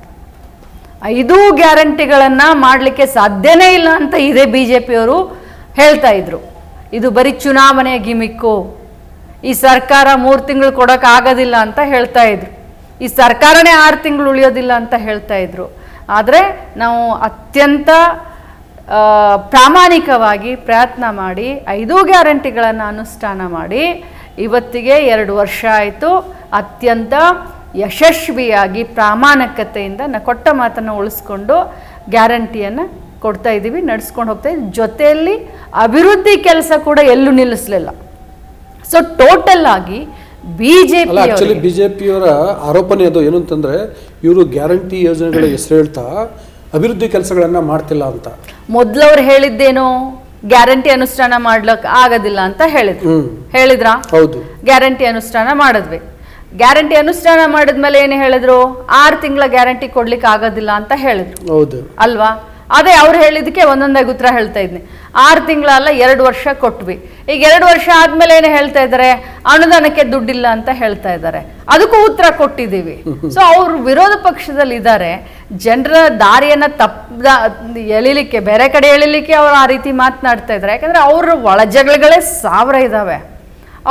5 ಗ್ಯಾರಂಟಿಗಳನ್ನು ಮಾಡಲಿಕ್ಕೆ ಸಾಧ್ಯನೇ ಇಲ್ಲ ಅಂತ ಇದೇ BJPಯವರು ಹೇಳ್ತಾ ಇದ್ರು. ಇದು ಬರೀ ಚುನಾವಣೆ ಗಿಮಿಕ್ಕು, ಈ ಸರ್ಕಾರ 3 ತಿಂಗಳು ಕೊಡೋಕ್ಕಾಗೋದಿಲ್ಲ ಅಂತ ಹೇಳ್ತಾ ಇದ್ರು. ಈ ಸರ್ಕಾರನೇ 6 ತಿಂಗಳು ಉಳಿಯೋದಿಲ್ಲ ಅಂತ ಹೇಳ್ತಾ ಇದ್ರು. ಆದರೆ ನಾವು ಅತ್ಯಂತ ಪ್ರಾಮಾಣಿಕವಾಗಿ ಪ್ರಯತ್ನ ಮಾಡಿ 5 ಗ್ಯಾರಂಟಿಗಳನ್ನು ಅನುಷ್ಠಾನ ಮಾಡಿ ಇವತ್ತಿಗೆ 2 ವರ್ಷ ಆಯಿತು. ಅತ್ಯಂತ ಯಶಸ್ವಿಯಾಗಿ ಪ್ರಾಮಾಣಿಕತೆಯಿಂದ ಕೊಟ್ಟ ಮಾತನ್ನು ಉಳಿಸ್ಕೊಂಡು ಗ್ಯಾರಂಟಿಯನ್ನು ಕೊಡ್ತಾ ಇದ್ದೀವಿ, ನಡೆಸ್ಕೊಂಡು ಹೋಗ್ತಾ ಇದ್ದೀವಿ. ಜೊತೆಯಲ್ಲಿ ಅಭಿವೃದ್ಧಿ ಕೆಲಸ ಕೂಡ ಎಲ್ಲೂ ನಿಲ್ಲಿಸಲಿಲ್ಲ. ಸೊ ಟೋಟಲ್ ಆಗಿ
ಬಿಜೆಪಿಯವರ ಆರೋಪನೆ ಅದು ಏನು ಅಂತಂದ್ರೆ, ಇವರು ಗ್ಯಾರಂಟಿ ಯೋಜನೆಗಳ ಹೆಸರು ಹೇಳ್ತಾ ಅಭಿವೃದ್ಧಿ ಕೆಲಸಗಳನ್ನ ಮಾಡ್ತಿಲ್ಲ ಅಂತ.
ಮೊದಲವ್ರು ಹೇಳಿದ್ದೇನು, ಗ್ಯಾರಂಟಿ ಅನುಷ್ಠಾನ ಮಾಡ್ಲಿಕ್ಕೆ ಆಗೋದಿಲ್ಲ ಅಂತ ಹೇಳಿದ್ರ? ಹೌದು, ಗ್ಯಾರಂಟಿ ಅನುಷ್ಠಾನ ಮಾಡಿದ್ವಿ. ಗ್ಯಾರಂಟಿ ಅನುಷ್ಠಾನ ಮಾಡಿದ್ಮೇಲೆ ಏನು ಹೇಳಿದ್ರು? 6 ತಿಂಗಳ ಗ್ಯಾರಂಟಿ ಕೊಡ್ಲಿಕ್ಕೆ ಆಗೋದಿಲ್ಲ ಅಂತ ಹೇಳಿದ್ರು. ಹೌದು ಅಲ್ವಾ? ಅದೇ ಅವ್ರು ಹೇಳಿದಕ್ಕೆ ಒಂದೊಂದಾಗಿ ಉತ್ತರ ಹೇಳ್ತಾ ಇದ್ನಿ. 6 ತಿಂಗಳಲ್ಲ 2 ವರ್ಷ ಕೊಟ್ವಿ. ಈಗ 2 ವರ್ಷ ಆದ್ಮೇಲೆ ಏನು ಹೇಳ್ತಾ ಇದ್ದಾರೆ? ಅನುದಾನಕ್ಕೆ ದುಡ್ಡಿಲ್ಲ ಅಂತ ಹೇಳ್ತಾ ಇದ್ದಾರೆ. ಅದಕ್ಕೂ ಉತ್ತರ ಕೊಟ್ಟಿದ್ದೀವಿ. ಸೊ ಅವರು ವಿರೋಧ ಪಕ್ಷದಲ್ಲಿ ಇದ್ದಾರೆ. ಜನರ ದಾರಿಯನ್ನ ಎಳಿಲಿಕ್ಕೆ, ಬೇರೆ ಕಡೆ ಎಳಿಲಿಕ್ಕೆ ಅವ್ರು ಆ ರೀತಿ ಮಾತನಾಡ್ತಾ ಇದ್ದಾರೆ. ಯಾಕಂದ್ರೆ ಅವ್ರ ಒಳ ಜಗಳಗಳೇ 1000 ಇದಾವೆ.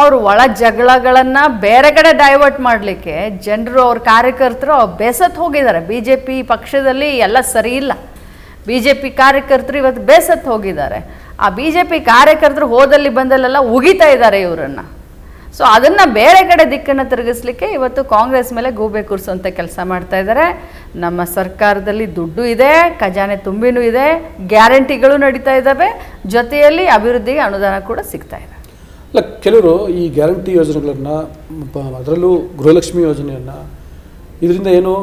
ಅವರು ಒಳ ಜಗಳಗಳನ್ನ ಬೇರೆ ಕಡೆ ಡೈವರ್ಟ್ ಮಾಡಲಿಕ್ಕೆ ಜನರು, ಅವ್ರ ಕಾರ್ಯಕರ್ತರು ಬೇಸತ್ತು ಹೋಗಿದ್ದಾರೆ. BJP ಪಕ್ಷದಲ್ಲಿ ಎಲ್ಲ ಸರಿ ಇಲ್ಲ. BJP ಕಾರ್ಯಕರ್ತರು ಇವತ್ತು ಬೇಸತ್ತು ಹೋಗಿದ್ದಾರೆ. ಆ BJP ಕಾರ್ಯಕರ್ತರು ಹೋದಲ್ಲಿ ಬಂದಲ್ಲೆಲ್ಲ ಉಗಿತಾ ಇದ್ದಾರೆ ಇವರನ್ನು. ಸೊ ಅದನ್ನು ಬೇರೆ ಕಡೆ ದಿಕ್ಕನ್ನು ತಿರುಗಿಸ್ಲಿಕ್ಕೆ ಇವತ್ತು ಕಾಂಗ್ರೆಸ್ ಮೇಲೆ ಗೂಬೆ ಕೂರಿಸುವಂಥ ಕೆಲಸ ಮಾಡ್ತಾ ಇದ್ದಾರೆ. ನಮ್ಮ ಸರ್ಕಾರದಲ್ಲಿ ದುಡ್ಡು ಇದೆ, ಖಜಾನೆ ತುಂಬಿನೂ ಇದೆ, ಗ್ಯಾರಂಟಿಗಳು ನಡೀತಾ ಇದ್ದಾವೆ, ಜೊತೆಯಲ್ಲಿ ಅಭಿವೃದ್ಧಿಗೆ ಅನುದಾನ ಕೂಡ ಸಿಗ್ತಾ ಇದೆ.
ಅಲ್ಲ, ಕೆಲವರು ಈ ಗ್ಯಾರಂಟಿ ಯೋಜನೆಗಳನ್ನು, ಅದರಲ್ಲೂ ಗೃಹಲಕ್ಷ್ಮಿ ಯೋಜನೆಯನ್ನು, ಇದರಿಂದ ಏನು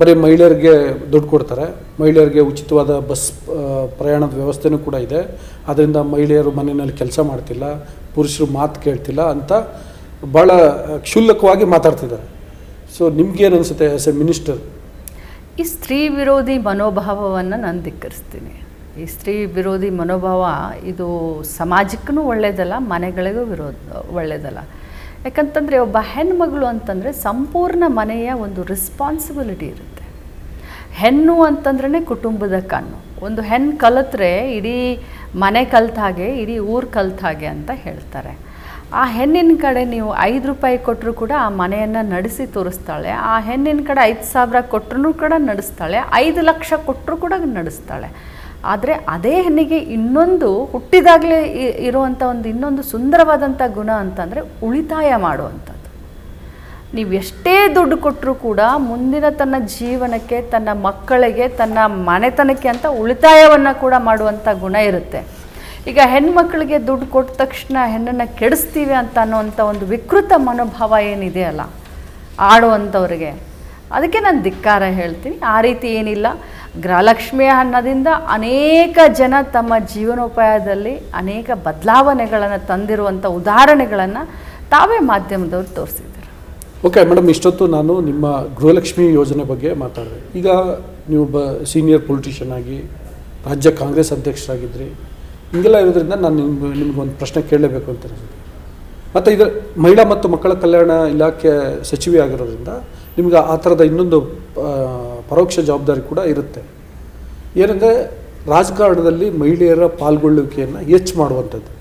ಬರೀ ಮಹಿಳೆಯರಿಗೆ ದುಡ್ಡು ಕೊಡ್ತಾರೆ, ಮಹಿಳೆಯರಿಗೆ ಉಚಿತವಾದ ಬಸ್ ಪ್ರಯಾಣದ ವ್ಯವಸ್ಥೆನೂ ಕೂಡ ಇದೆ, ಅದರಿಂದ ಮಹಿಳೆಯರು ಮನೆಯಲ್ಲಿ ಕೆಲಸ ಮಾಡ್ತಿಲ್ಲ, ಪುರುಷರು ಮಾತು ಕೇಳ್ತಿಲ್ಲ ಅಂತ ಭಾಳ ಕ್ಷುಲ್ಲಕವಾಗಿ ಮಾತಾಡ್ತಿದ್ದಾರೆ. ಸೊ ನಿಮ್ಗೇನು ಅನಿಸುತ್ತೆ ಆ್ಯಸ್ ಎ ಮಿನಿಸ್ಟರ್?
ಈ ಸ್ತ್ರೀ ವಿರೋಧಿ ಮನೋಭಾವವನ್ನು ನಾನು ಧಿಕ್ಕರಿಸ್ತೀನಿ. ಈ ಸ್ತ್ರೀ ವಿರೋಧಿ ಮನೋಭಾವ ಇದು ಸಮಾಜಕ್ಕೂ ಒಳ್ಳೆಯದಲ್ಲ, ಮನೆಗಳಿಗೂ ಒಳ್ಳೆಯದಲ್ಲ. ಯಾಕಂತಂದರೆ ಒಬ್ಬ ಹೆಣ್ಮಗಳು ಅಂತಂದರೆ ಸಂಪೂರ್ಣ ಮನೆಯ ಒಂದು ರೆಸ್ಪಾನ್ಸಿಬಿಲಿಟಿ ಇರುತ್ತೆ. ಹೆಣ್ಣು ಅಂತಂದ್ರೇ ಕುಟುಂಬದ ಕಣ್ಣು. ಒಂದು ಹೆಣ್ಣು ಕಲಿತ್ರೆ ಇಡೀ ಮನೆ ಕಲ್ತ ಹಾಗೆ, ಇಡೀ ಊರು ಕಲ್ತ ಹಾಗೆ ಅಂತ ಹೇಳ್ತಾರೆ. ಆ ಹೆಣ್ಣಿನ ಕಡೆ ನೀವು 5 ರೂಪಾಯಿ ಕೊಟ್ಟರು ಕೂಡ ಆ ಮನೆಯನ್ನು ನಡೆಸಿ ತೋರಿಸ್ತಾಳೆ. ಆ ಹೆಣ್ಣಿನ ಕಡೆ 5,000 ಕೊಟ್ಟರು ಕೂಡ ನಡೆಸ್ತಾಳೆ, 5 ಲಕ್ಷ ಕೊಟ್ಟರು ಕೂಡ ನಡೆಸ್ತಾಳೆ. ಆದರೆ ಅದೇ ಹೆಣ್ಣಿಗೆ ಇನ್ನೊಂದು ಹುಟ್ಟಿದಾಗಲೇ ಇರುವಂಥ ಇನ್ನೊಂದು ಸುಂದರವಾದಂಥ ಗುಣ ಅಂತಂದರೆ ಉಳಿತಾಯ ಮಾಡುವಂಥದ್ದು. ನೀವು ಎಷ್ಟೇ ದುಡ್ಡು ಕೊಟ್ಟರೂ ಕೂಡ ಮುಂದಿನ ತನ್ನ ಜೀವನಕ್ಕೆ, ತನ್ನ ಮಕ್ಕಳಿಗೆ, ತನ್ನ ಮನೆತನಕ್ಕೆ ಅಂತ ಉಳಿತಾಯವನ್ನು ಕೂಡ ಮಾಡುವಂಥ ಗುಣ ಇರುತ್ತೆ. ಈಗ ಹೆಣ್ಮಕ್ಳಿಗೆ ದುಡ್ಡು ಕೊಟ್ಟ ತಕ್ಷಣ ಹೆಣ್ಣನ್ನು ಕೆಡಿಸ್ತೀವಿ ಅಂತ ಅನ್ನೋವಂಥ ಒಂದು ವಿಕೃತ ಮನೋಭಾವ ಏನಿದೆ ಅಲ್ಲ ಆಡುವಂಥವ್ರಿಗೆ, ಅದಕ್ಕೆ ನಾನು ಧಿಕ್ಕಾರ ಹೇಳ್ತೀನಿ. ಆ ರೀತಿ ಏನಿಲ್ಲ. ಗೃಹಲಕ್ಷ್ಮಿಯ ಹಣದಿಂದ ಅನೇಕ ಜನ ತಮ್ಮ ಜೀವನೋಪಾಯದಲ್ಲಿ ಅನೇಕ ಬದಲಾವಣೆಗಳನ್ನು ತಂದಿರುವಂಥ ಉದಾಹರಣೆಗಳನ್ನು ತಾವೇ ಮಾಧ್ಯಮದವ್ರು ತೋರಿಸಿದ್ದಾರೆ.
ಓಕೆ ಮೇಡಮ್, ಇಷ್ಟೊತ್ತು ನಾನು ನಿಮ್ಮ ಗೃಹಲಕ್ಷ್ಮಿ ಯೋಜನೆ ಬಗ್ಗೆ ಮಾತಾಡಿದೆ. ಈಗ ನೀವು ಸೀನಿಯರ್ ಪೊಲಿಟಿಷಿಯನ್ ಆಗಿ ರಾಜ್ಯ ಕಾಂಗ್ರೆಸ್ ಅಧ್ಯಕ್ಷರಾಗಿದ್ರಿ. ಹಿಂಗೆಲ್ಲ ಇರೋದ್ರಿಂದ ನಾನು ನಿಮ್ಗೊಂದು ಪ್ರಶ್ನೆ ಕೇಳಲೇಬೇಕು ಅಂತ ಅನಿಸುತ್ತೆ. ಮತ್ತು ಇದು ಮಹಿಳಾ ಮತ್ತು ಮಕ್ಕಳ ಕಲ್ಯಾಣ ಇಲಾಖೆ ಸಚಿವೆ ಆಗಿರೋದ್ರಿಂದ ನಿಮ್ಗೆ ಆ ಥರದ ಇನ್ನೊಂದು ಪರೋಕ್ಷ ಜವಾಬ್ದಾರಿ ಕೂಡ ಇರುತ್ತೆ. ಏನಂದರೆ ರಾಜಕಾರಣದಲ್ಲಿ ಮಹಿಳೆಯರ ಪಾಲ್ಗೊಳ್ಳುವಿಕೆಯನ್ನು ಹೆಚ್ಚು ಮಾಡುವಂಥದ್ದು.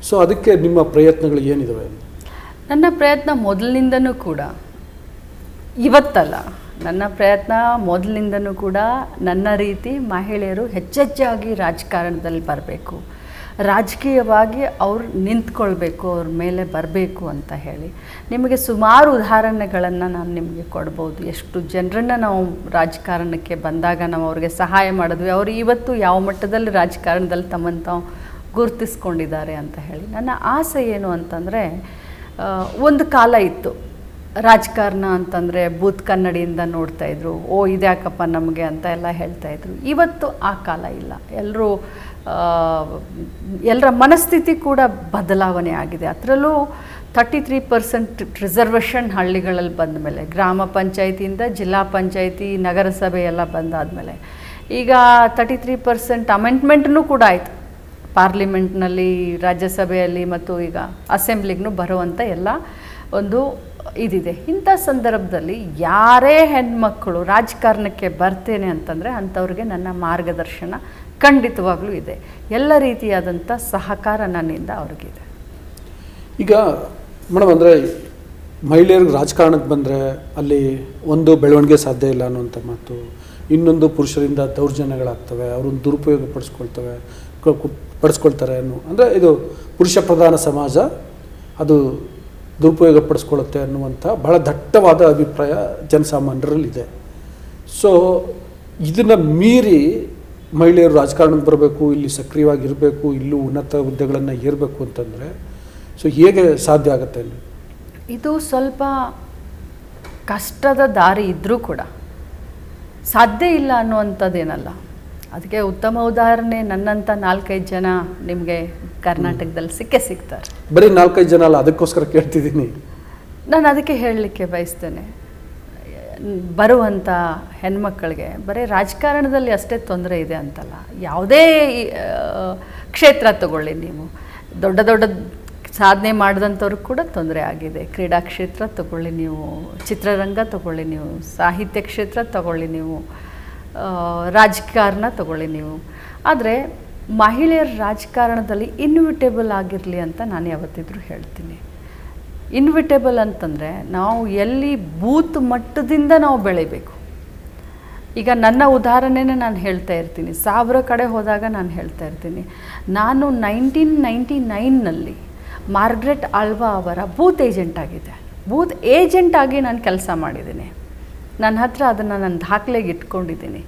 ಸೊ ಅದಕ್ಕೆ ನಿಮ್ಮ ಪ್ರಯತ್ನಗಳು ಏನಿದಾವೆ?
ನನ್ನ ಪ್ರಯತ್ನ ಮೊದಲಿನಿಂದನೂ ಕೂಡ, ಇವತ್ತಲ್ಲ, ನನ್ನ ಪ್ರಯತ್ನ ಮೊದಲಿನಿಂದನೂ ಕೂಡ ನನ್ನ ರೀತಿ ಮಹಿಳೆಯರು ಹೆಚ್ಚೆಚ್ಚಾಗಿ ರಾಜಕಾರಣದಲ್ಲಿ ಬರಬೇಕು, ರಾಜಕೀಯವಾಗಿ ಅವ್ರು ನಿಂತ್ಕೊಳ್ಬೇಕು, ಅವ್ರ ಮೇಲೆ ಬರಬೇಕು ಅಂತ ಹೇಳಿ ನಿಮಗೆ ಸುಮಾರು ಉದಾಹರಣೆಗಳನ್ನು ನಾನು ನಿಮಗೆ ಕೊಡ್ಬೋದು. ಎಷ್ಟು ಜನರನ್ನು ನಾವು ರಾಜಕಾರಣಕ್ಕೆ ಬಂದಾಗ ನಾವು ಅವ್ರಿಗೆ ಸಹಾಯ ಮಾಡಿದ್ವಿ, ಅವರು ಇವತ್ತು ಯಾವ ಮಟ್ಟದಲ್ಲಿ ರಾಜಕಾರಣದಲ್ಲಿ ತಮ್ಮನ್ನು ತಾವು ಗುರುತಿಸ್ಕೊಂಡಿದ್ದಾರೆ ಅಂತ ಹೇಳಿ. ನನ್ನ ಆಸೆ ಏನು ಅಂತಂದರೆ, ಒಂದು ಕಾಲ ಇತ್ತು ರಾಜಕಾರಣ ಅಂತಂದರೆ ಬೂತ್ ಕನ್ನಡಿಯಿಂದ ನೋಡ್ತಾಯಿದ್ರು, ಓ ಇದ್ಯಾಕಪ್ಪ ನಮಗೆ ಅಂತ ಎಲ್ಲ ಹೇಳ್ತಾಯಿದ್ರು. ಇವತ್ತು ಆ ಕಾಲ ಇಲ್ಲ. ಎಲ್ಲರ ಮನಸ್ಥಿತಿ ಕೂಡ ಬದಲಾವಣೆ ಆಗಿದೆ. ಅದರಲ್ಲೂ 33% ರಿಸರ್ವೇಷನ್ ಹಳ್ಳಿಗಳಲ್ಲಿ ಬಂದ ಮೇಲೆ, ಗ್ರಾಮ ಪಂಚಾಯಿತಿಯಿಂದ ಜಿಲ್ಲಾ ಪಂಚಾಯಿತಿ, ನಗರಸಭೆ ಎಲ್ಲ ಬಂದಾದಮೇಲೆ ಈಗ 33% ಅಮೆಂಡ್ಮೆಂಟ್ನೂ ಕೂಡ ಆಯಿತು. ಪಾರ್ಲಿಮೆಂಟ್ನಲ್ಲಿ, ರಾಜ್ಯಸಭೆಯಲ್ಲಿ ಮತ್ತು ಈಗ ಅಸೆಂಬ್ಲಿಗೂ ಬರುವಂಥ ಎಲ್ಲ ಒಂದು ಇದಿದೆ. ಇಂಥ ಸಂದರ್ಭದಲ್ಲಿ ಯಾರೇ ಹೆಣ್ಮಕ್ಕಳು ರಾಜಕಾರಣಕ್ಕೆ ಬರ್ತೇನೆ ಅಂತಂದರೆ ಅಂಥವ್ರಿಗೆ ನನ್ನ ಮಾರ್ಗದರ್ಶನ ಖಂಡಿತವಾಗ್ಲೂ ಇದೆ. ಎಲ್ಲ ರೀತಿಯಾದಂಥ ಸಹಕಾರ ನನ್ನಿಂದ ಅವ್ರಿಗಿದೆ.
ಈಗ ಮೇಡಮ್, ಅಂದರೆ ಮಹಿಳೆಯರಿಗೆ ರಾಜಕಾರಣಕ್ಕೆ ಬಂದರೆ ಅಲ್ಲಿ ಒಂದು ಬೆಳವಣಿಗೆ ಸಾಧ್ಯ ಇಲ್ಲ ಅನ್ನುವಂಥ ಮಾತು, ಇನ್ನೊಂದು ಪುರುಷರಿಂದ ದೌರ್ಜನ್ಯಗಳಾಗ್ತವೆ, ಅವ್ರನ್ನ ದುರುಪಯೋಗ ಪಡಿಸ್ಕೊಳ್ತಾರೆ ಅಂದರೆ ಇದು ಪುರುಷ ಪ್ರಧಾನ ಸಮಾಜ, ಅದು ದುರುಪಯೋಗ ಪಡಿಸ್ಕೊಳ್ಳುತ್ತೆ ಅನ್ನುವಂಥ ಬಹಳ ದಟ್ಟವಾದ ಅಭಿಪ್ರಾಯ ಜನಸಾಮಾನ್ಯರಲ್ಲಿದೆ. ಸೊ ಇದನ್ನು ಮೀರಿ ಮಹಿಳೆಯರು ರಾಜಕಾರಣಕ್ಕೆ ಬರಬೇಕು, ಇಲ್ಲಿ ಸಕ್ರಿಯವಾಗಿರಬೇಕು, ಇಲ್ಲೂ ಉನ್ನತ ಹುದ್ದೆಗಳನ್ನು ಏರಬೇಕು ಅಂತಂದರೆ ಸೊ ಹೇಗೆ ಸಾಧ್ಯ ಆಗುತ್ತೆ?
ಇದು ಸ್ವಲ್ಪ ಕಷ್ಟದ ದಾರಿ ಇದ್ದರೂ ಕೂಡ ಸಾಧ್ಯ ಇಲ್ಲ ಅನ್ನುವಂಥದ್ದೇನಲ್ಲ. ಅದಕ್ಕೆ ಉತ್ತಮ ಉದಾಹರಣೆ ನನ್ನಂಥ 4-5 ಜನ ನಿಮಗೆ ಕರ್ನಾಟಕದಲ್ಲಿ ಸಿಗ್ತಾರೆ.
ಬರೀ 4-5 ಜನ ಅಲ್ಲ, ಅದಕ್ಕೋಸ್ಕರ ಕೇಳ್ತಿದ್ದೀನಿ.
ನಾನು ಅದಕ್ಕೆ ಹೇಳಲಿಕ್ಕೆ ಬಯಸ್ತೇನೆ, ಬರುವಂಥ ಹೆಣ್ಮಕ್ಕಳಿಗೆ ಬರೀ ರಾಜಕಾರಣದಲ್ಲಿ ಅಷ್ಟೇ ತೊಂದರೆ ಇದೆ ಅಂತಲ್ಲ, ಯಾವುದೇ ಕ್ಷೇತ್ರ ತಗೊಳ್ಳಿ ನೀವು, ದೊಡ್ಡ ದೊಡ್ಡ ಸಾಧನೆ ಮಾಡಿದಂಥವ್ರು ಕೂಡ ತೊಂದರೆ ಆಗಿದೆ. ಕ್ರೀಡಾ ಕ್ಷೇತ್ರ ತಗೊಳ್ಳಿ ನೀವು, ಚಿತ್ರರಂಗ ತಗೊಳ್ಳಿ ನೀವು, ಸಾಹಿತ್ಯ ಕ್ಷೇತ್ರ ತಗೊಳ್ಳಿ ನೀವು, ರಾಜಕಾರಣ ತಗೊಳ್ಳಿ ನೀವು. ಆದರೆ ಮಹಿಳೆಯರ ರಾಜಕಾರಣದಲ್ಲಿ ಇನ್ವಿಟೇಬಲ್ ಆಗಿರಲಿ ಅಂತ ನಾನು ಯಾವತ್ತಿದ್ರೂ ಹೇಳ್ತೀನಿ. ಇನ್ವಿಟೇಬಲ್ ಅಂತಂದರೆ ನಾವು ಎಲ್ಲಿ ಬೂತ್ ಮಟ್ಟದಿಂದ ನಾವು ಬೆಳಿಬೇಕು. ಈಗ ನನ್ನ ಉದಾಹರಣೆನೇ ನಾನು ಹೇಳ್ತಾ ಇರ್ತೀನಿ, 1000 ಕಡೆ ಹೋದಾಗ ನಾನು ಹೇಳ್ತಾ ಇರ್ತೀನಿ. ನಾನು 1999ನಲ್ಲಿ ಮಾರ್ಗ್ರೆಟ್ ಆಳ್ವಾ ಅವರ ಬೂತ್ ಏಜೆಂಟ್ ಆಗಿದೆ. ಬೂತ್ ಏಜೆಂಟ್ ಆಗಿ ನಾನು ಕೆಲಸ ಮಾಡಿದ್ದೀನಿ. ನನ್ನ ಹತ್ರ ಅದನ್ನು ನಾನು ದಾಖಲೆಗೆ ಇಟ್ಕೊಂಡಿದ್ದೀನಿ.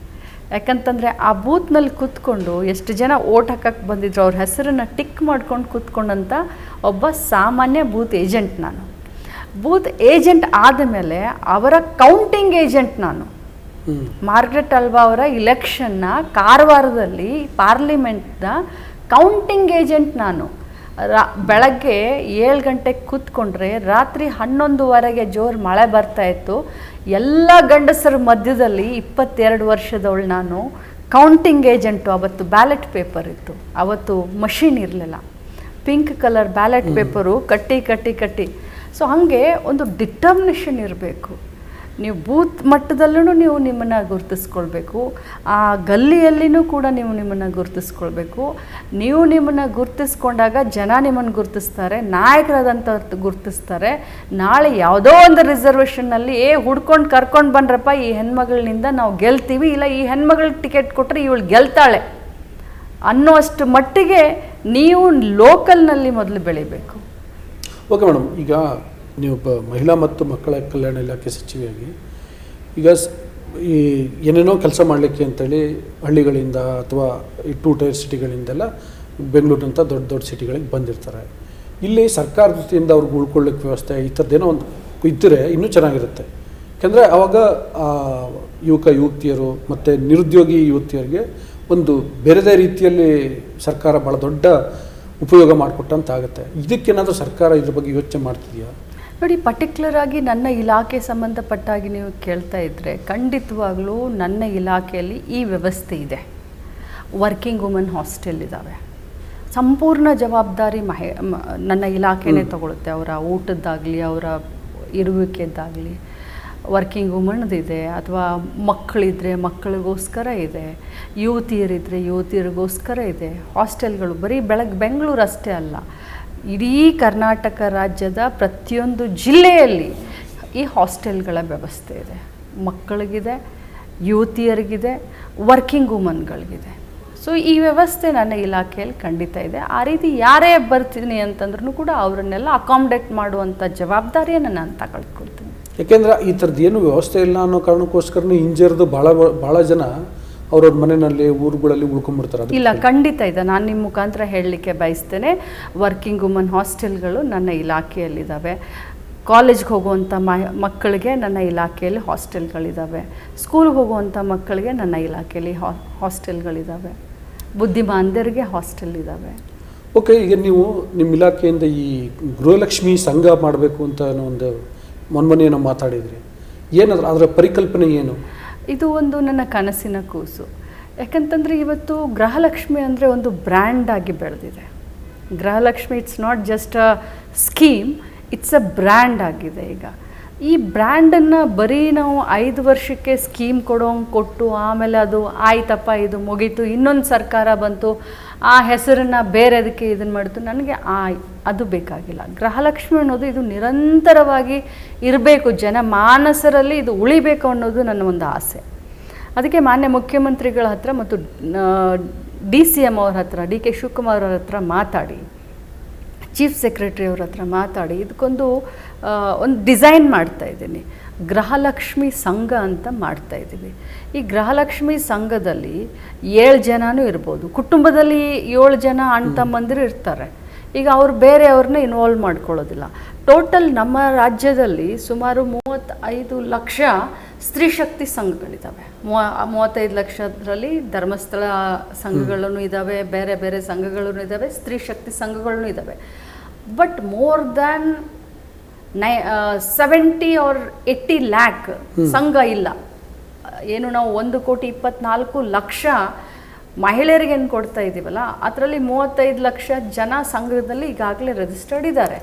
ಯಾಕಂತಂದರೆ ಆ ಬೂತ್ನಲ್ಲಿ ಕೂತ್ಕೊಂಡು ಎಷ್ಟು ಜನ ಓಟ್ ಹಾಕಕ್ಕೆ ಬಂದಿದ್ರು ಅವ್ರ ಹೆಸರನ್ನು ಟಿಕ್ ಮಾಡ್ಕೊಂಡು ಕೂತ್ಕೊಂಡಂಥ ಒಬ್ಬ ಸಾಮಾನ್ಯ ಬೂತ್ ಏಜೆಂಟ್ ನಾನು. ಬೂತ್ ಏಜೆಂಟ್ ಆದಮೇಲೆ ಅವರ ಕೌಂಟಿಂಗ್ ಏಜೆಂಟ್ ನಾನು. ಮಾರ್ಗ್ರೆಟ್ ಆಳ್ವಾ ಅವರ ಇಲೆಕ್ಷನ್ನ ಕಾರವಾರದಲ್ಲಿ ಪಾರ್ಲಿಮೆಂಟ್ನ ಕೌಂಟಿಂಗ್ ಏಜೆಂಟ್ ನಾನು. ಬೆಳಗ್ಗೆ 7 ಗಂಟೆಗೆ ಕೂತ್ಕೊಂಡ್ರೆ ರಾತ್ರಿ 11:15 ಜೋರು ಮಳೆ ಬರ್ತಾಯಿತ್ತು. ಎಲ್ಲ ಗಂಡಸರ ಮಧ್ಯದಲ್ಲಿ 22 ವರ್ಷದವಳು ನಾನು ಕೌಂಟಿಂಗ್ ಏಜೆಂಟು. ಅವತ್ತು ಬ್ಯಾಲೆಟ್ ಪೇಪರ್ ಇತ್ತು, ಅವತ್ತು ಮಷಿನ್ ಇರಲಿಲ್ಲ, ಪಿಂಕ್ ಕಲರ್ ಬ್ಯಾಲೆಟ್ ಪೇಪರು ಕಟ್ಟಿ. ಸೊ ಹಾಗೆ ಒಂದು ಡಿಟರ್ಮಿನೇಷನ್ ಇರಬೇಕು. ನೀವು ಬೂತ್ ಮಟ್ಟದಲ್ಲೂ ನೀವು ನಿಮ್ಮನ್ನು ಗುರುತಿಸ್ಕೊಳ್ಬೇಕು, ಆ ಗಲ್ಲಿಯಲ್ಲಿನೂ ಕೂಡ ನೀವು ನಿಮ್ಮನ್ನು ಗುರುತಿಸ್ಕೊಳ್ಬೇಕು. ನೀವು ನಿಮ್ಮನ್ನು ಗುರುತಿಸ್ಕೊಂಡಾಗ ಜನ ನಿಮ್ಮನ್ನು ಗುರುತಿಸ್ತಾರೆ, ನಾಯಕರಾದಂಥವ್ರು ಗುರುತಿಸ್ತಾರೆ. ನಾಳೆ ಯಾವುದೋ ಒಂದು ರಿಸರ್ವೇಷನ್ನಲ್ಲಿ ಹುಡ್ಕೊಂಡು ಕರ್ಕೊಂಡು ಬಂದ್ರಪ್ಪ, ಈ ಹೆಣ್ಮಗಳಿಂದ ನಾವು ಗೆಲ್ತೀವಿ, ಇಲ್ಲ ಈ ಹೆಣ್ಮಗಳಿಗೆ ಟಿಕೆಟ್ ಕೊಟ್ಟರೆ ಇವಳು ಗೆಲ್ತಾಳೆ ಅನ್ನೋಷ್ಟು ಮಟ್ಟಿಗೆ ನೀವು ಲೋಕಲ್ನಲ್ಲಿ ಮೊದಲು ಬೆಳಿಬೇಕು.
ಓಕೆ ಮೇಡಮ್, ಈಗ ನೀವೊಬ್ಬ ಮಹಿಳಾ ಮತ್ತು ಮಕ್ಕಳ ಕಲ್ಯಾಣ ಇಲಾಖೆ ಸಚಿವೆಯಾಗಿ ಈಗ ಈ ಏನೇನೋ ಕೆಲಸ ಮಾಡಲಿಕ್ಕೆ ಅಂತೇಳಿ ಹಳ್ಳಿಗಳಿಂದ ಅಥವಾ ಈ 2 ಟೈರ್ ಸಿಟಿಗಳಿಂದೆಲ್ಲ ಬೆಂಗಳೂರಿನಂಥ ದೊಡ್ಡ ದೊಡ್ಡ ಸಿಟಿಗಳಿಗೆ ಬಂದಿರ್ತಾರೆ. ಇಲ್ಲಿ ಸರ್ಕಾರದ ಜೊತೆಯಿಂದ ಅವ್ರಿಗೆ ಉಳ್ಕೊಳ್ಳಿಕ್ಕೆ ವ್ಯವಸ್ಥೆ ಈ ಥರದ್ದೇನೋ ಒಂದು ಇದ್ದರೆ ಇನ್ನೂ ಚೆನ್ನಾಗಿರುತ್ತೆ. ಯಾಕೆಂದರೆ ಆವಾಗ ಯುವತಿಯರು ಮತ್ತು ನಿರುದ್ಯೋಗಿ ಯುವತಿಯರಿಗೆ ಒಂದು ಬೇರೆದೇ ರೀತಿಯಲ್ಲಿ ಸರ್ಕಾರ ಭಾಳ ದೊಡ್ಡ ಉಪಯೋಗ ಮಾಡಿಕೊಟ್ಟಂತಾಗುತ್ತೆ. ಇದಕ್ಕೇನಾದರೂ ಸರ್ಕಾರ ಇದ್ರ ಬಗ್ಗೆ ಯೋಚನೆ ಮಾಡ್ತಿದೆಯಾ?
ನೋಡಿ, ಪರ್ಟಿಕ್ಯುಲರ್ ಆಗಿ ನನ್ನ ಇಲಾಖೆ ಸಂಬಂಧಪಟ್ಟಾಗಿ ನೀವು ಕೇಳ್ತಾ ಇದ್ದರೆ ಖಂಡಿತವಾಗ್ಲೂ ನನ್ನ ಇಲಾಖೆಯಲ್ಲಿ ಈ ವ್ಯವಸ್ಥೆ ಇದೆ. ವರ್ಕಿಂಗ್ ವುಮನ್ ಹಾಸ್ಟೆಲ್ ಇದ್ದಾವೆ. ಸಂಪೂರ್ಣ ಜವಾಬ್ದಾರಿ ನನ್ನ ಇಲಾಖೆನೇ ತಗೊಳುತ್ತೆ. ಅವರ ಊಟದ್ದಾಗಲಿ ಅವರ ಇರುವಿಕೆದ್ದಾಗಲಿ ವರ್ಕಿಂಗ್ ವುಮನ್ದಿದೆ, ಅಥವಾ ಮಕ್ಕಳಿದ್ರೆ ಮಕ್ಕಳಿಗೋಸ್ಕರ ಇದೆ, ಯುವತಿಯರಿದ್ದರೆ ಯುವತಿಯರಿಗೋಸ್ಕರ ಇದೆ. ಹಾಸ್ಟೆಲ್ಗಳು ಬರೀ ಬೆಂಗಳೂರು ಅಷ್ಟೇ ಅಲ್ಲ, ಇಡೀ ಕರ್ನಾಟಕ ರಾಜ್ಯದ ಪ್ರತಿಯೊಂದು ಜಿಲ್ಲೆಯಲ್ಲಿ ಈ ಹಾಸ್ಟೆಲ್ಗಳ ವ್ಯವಸ್ಥೆ ಇದೆ. ಮಕ್ಕಳಿಗಿದೆ, ಯುವತಿಯರಿಗಿದೆ, ವರ್ಕಿಂಗ್ ವುಮನ್ಗಳಿಗಿದೆ. ಸೊ ಈ ವ್ಯವಸ್ಥೆ ನನ್ನ ಇಲಾಖೆಯಲ್ಲಿ ಖಂಡಿತ ಇದೆ. ಆ ರೀತಿ ಯಾರೇ ಬರ್ತೀನಿ ಅಂತಂದ್ರೂ ಕೂಡ ಅವರನ್ನೆಲ್ಲ ಅಕಾಮಡೇಟ್ ಮಾಡುವಂಥ ಜವಾಬ್ದಾರಿಯನ್ನು ನಾನು ತಗೊಳ್ಕೊಳ್ತೀನಿ.
ಯಾಕೆಂದರೆ ಈ ಥರದ್ದು ಏನು ವ್ಯವಸ್ಥೆ ಇಲ್ಲ ಅನ್ನೋ ಕಾರಣಕ್ಕೋಸ್ಕರನೇ ಹಿಂಜರಿದು ಭಾಳ ಜನ ಅವ್ರವ್ರ ಮನೆಯಲ್ಲಿ ಊರುಗಳಲ್ಲಿ ಉಳ್ಕೊಂಡ್ಬಿಡ್ತಾರೆ.
ಇಲ್ಲ, ಖಂಡಿತ ಇದೆ. ನಾನು ನಿಮ್ಮ ಮುಖಾಂತರ ಹೇಳಲಿಕ್ಕೆ ಬಯಸ್ತೇನೆ, ವರ್ಕಿಂಗ್ ವುಮನ್ ಹಾಸ್ಟೆಲ್ಗಳು ನನ್ನ ಇಲಾಖೆಯಲ್ಲಿದ್ದಾವೆ. ಕಾಲೇಜ್ಗೆ ಹೋಗುವಂಥ ಮಕ್ಕಳಿಗೆ ನನ್ನ ಇಲಾಖೆಯಲ್ಲಿ ಹಾಸ್ಟೆಲ್ಗಳಿದ್ದಾವೆ. ಸ್ಕೂಲ್ಗೆ ಹೋಗುವಂಥ ಮಕ್ಕಳಿಗೆ ನನ್ನ ಇಲಾಖೆಯಲ್ಲಿ ಹಾಸ್ಟೆಲ್ಗಳಿದ್ದಾವೆ. ಬುದ್ಧಿಮಾಂದ್ಯರಿಗೆ ಹಾಸ್ಟೆಲ್ ಇದ್ದಾವೆ.
ಓಕೆ, ಈಗ ನೀವು ನಿಮ್ಮ ಇಲಾಖೆಯಿಂದ ಈ ಗೃಹಲಕ್ಷ್ಮಿ ಸಂಘ ಮಾಡಬೇಕು ಅಂತ ಒಂದು ಮೊನ್ನೆ ಮಾತಾಡಿದ್ರಿ. ಏನಾದರೂ ಅದರ ಪರಿಕಲ್ಪನೆ ಏನು?
ಇದು ಒಂದು ನನ್ನ ಕನಸಿನ ಕೂಸು. ಯಾಕಂತಂದರೆ ಇವತ್ತು ಗೃಹಲಕ್ಷ್ಮಿ ಅಂದರೆ ಒಂದು ಬ್ರ್ಯಾಂಡ್ ಆಗಿ ಬೆಳೆದಿದೆ. Gruhalakshmi it's not just a scheme, it's a brand ಆಗಿದೆ. ಈಗ ಈ ಬ್ರ್ಯಾಂಡನ್ನು ಬರೀ ನಾವು 5 ವರ್ಷಕ್ಕೆ ಸ್ಕೀಮ್ ಕೊಟ್ಟು ಆಮೇಲೆ ಅದು ಆಯ್ತಪ್ಪ ಇದು ಮುಗೀತು, ಇನ್ನೊಂದು ಸರ್ಕಾರ ಬಂತು, ಆ ಹೆಸರನ್ನು ಬೇರೆ ಅದಕ್ಕೆ ಇದನ್ನು ಮಾಡಿತು, ನನಗೆ ಅದು ಬೇಕಾಗಿಲ್ಲ. ಗೃಹಲಕ್ಷ್ಮಿ ಅನ್ನೋದು ಇದು ನಿರಂತರವಾಗಿ ಇರಬೇಕು, ಜನಮಾನಸರಲ್ಲಿ ಇದು ಉಳಿಬೇಕು ಅನ್ನೋದು ನನ್ನ ಒಂದು ಆಸೆ. ಅದಕ್ಕೆ ಮಾನ್ಯ ಮುಖ್ಯಮಂತ್ರಿಗಳ ಹತ್ರ ಮತ್ತು DCM ಅವ್ರ ಹತ್ರ, DK ಶಿವಕುಮಾರ್ ಅವ್ರ ಹತ್ರ ಮಾತಾಡಿ, ಚೀಫ್ ಸೆಕ್ರೆಟರಿ ಅವ್ರ ಹತ್ರ ಮಾತಾಡಿ ಇದಕ್ಕೊಂದು ಡಿಸೈನ್ ಮಾಡ್ತಾಯಿದ್ದೀನಿ. ಗೃಹಲಕ್ಷ್ಮಿ ಸಂಘ ಅಂತ ಮಾಡ್ತಾಯಿದ್ದೀವಿ. ಈ ಗೃಹಲಕ್ಷ್ಮಿ ಸಂಘದಲ್ಲಿ 7 ಜನನೂ ಇರ್ಬೋದು. ಕುಟುಂಬದಲ್ಲಿ 7 ಜನ ಅಣ್ಣ ತಮ್ಮಂದಿರು ಇರ್ತಾರೆ. ಈಗ ಅವ್ರು ಬೇರೆಯವ್ರನ್ನ ಇನ್ವಾಲ್ವ್ ಮಾಡ್ಕೊಳ್ಳೋದಿಲ್ಲ. ಟೋಟಲ್ ನಮ್ಮ ರಾಜ್ಯದಲ್ಲಿ ಸುಮಾರು 35 ಲಕ್ಷ ಸ್ತ್ರೀ ಶಕ್ತಿ ಸಂಘಗಳಿದ್ದಾವೆ. 35 ಲಕ್ಷದಲ್ಲಿ ಧರ್ಮಸ್ಥಳ ಸಂಘಗಳೂ ಇದ್ದಾವೆ, ಬೇರೆ ಬೇರೆ ಸಂಘಗಳೂ ಇದ್ದಾವೆ, ಸ್ತ್ರೀ ಶಕ್ತಿ ಸಂಘಗಳೂ ಇದ್ದಾವೆ. But more than 70 or 80 lac ಸಂಘ ಇಲ್ಲ. ಏನು ನಾವು 1,24,00,000 ಮಹಿಳೆಯರಿಗೆ ಏನು ಕೊಡ್ತಾ ಇದ್ದೀವಲ್ಲ, ಅದರಲ್ಲಿ 35 ಲಕ್ಷ ಜನ ಸಂಘದಲ್ಲಿ ಈಗಾಗಲೇ ರಿಜಿಸ್ಟರ್ಡ್ ಇದ್ದಾರೆ.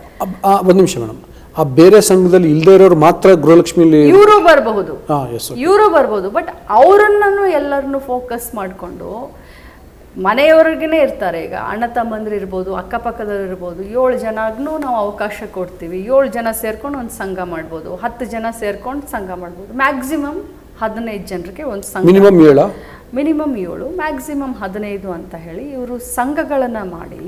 ಒಂದು ನಿಮಿಷ ಮೇಡಮ್, ಆ ಬೇರೆ ಸಂಘದಲ್ಲಿ ಇಲ್ಲದೇ ಇರೋರು ಮಾತ್ರ ಗೃಹಲಕ್ಷ್ಮಿಲಿ
ಇವರು ಬರ್ಬೋದು. ಬಟ್ ಅವರನ್ನು ಎಲ್ಲರನ್ನು ಫೋಕಸ್ ಮಾಡಿಕೊಂಡು ಮನೆಯವ್ರಿಗೇ ಇರ್ತಾರೆ. ಈಗ ಅಣ್ಣ ತಮ್ಮಂದಿರು ಇರ್ಬೋದು, ಅಕ್ಕಪಕ್ಕದವ್ರು ಇರ್ಬೋದು, 7 ಜನಗೂ ನಾವು ಅವಕಾಶ ಕೊಡ್ತೀವಿ. 7 ಜನ ಸೇರ್ಕೊಂಡು ಒಂದು ಸಂಘ ಮಾಡ್ಬೋದು, 10 ಜನ ಸೇರ್ಕೊಂಡು ಸಂಘ ಮಾಡ್ಬೋದು. ಮ್ಯಾಕ್ಸಿಮಮ್ 15 ಜನರಿಗೆ ಒಂದು ಸಂಘ, ಮಿನಿಮಮ್ 7, ಮ್ಯಾಕ್ಸಿಮಮ್ 15 ಅಂತ ಹೇಳಿ ಇವರು ಸಂಘಗಳನ್ನು ಮಾಡಿ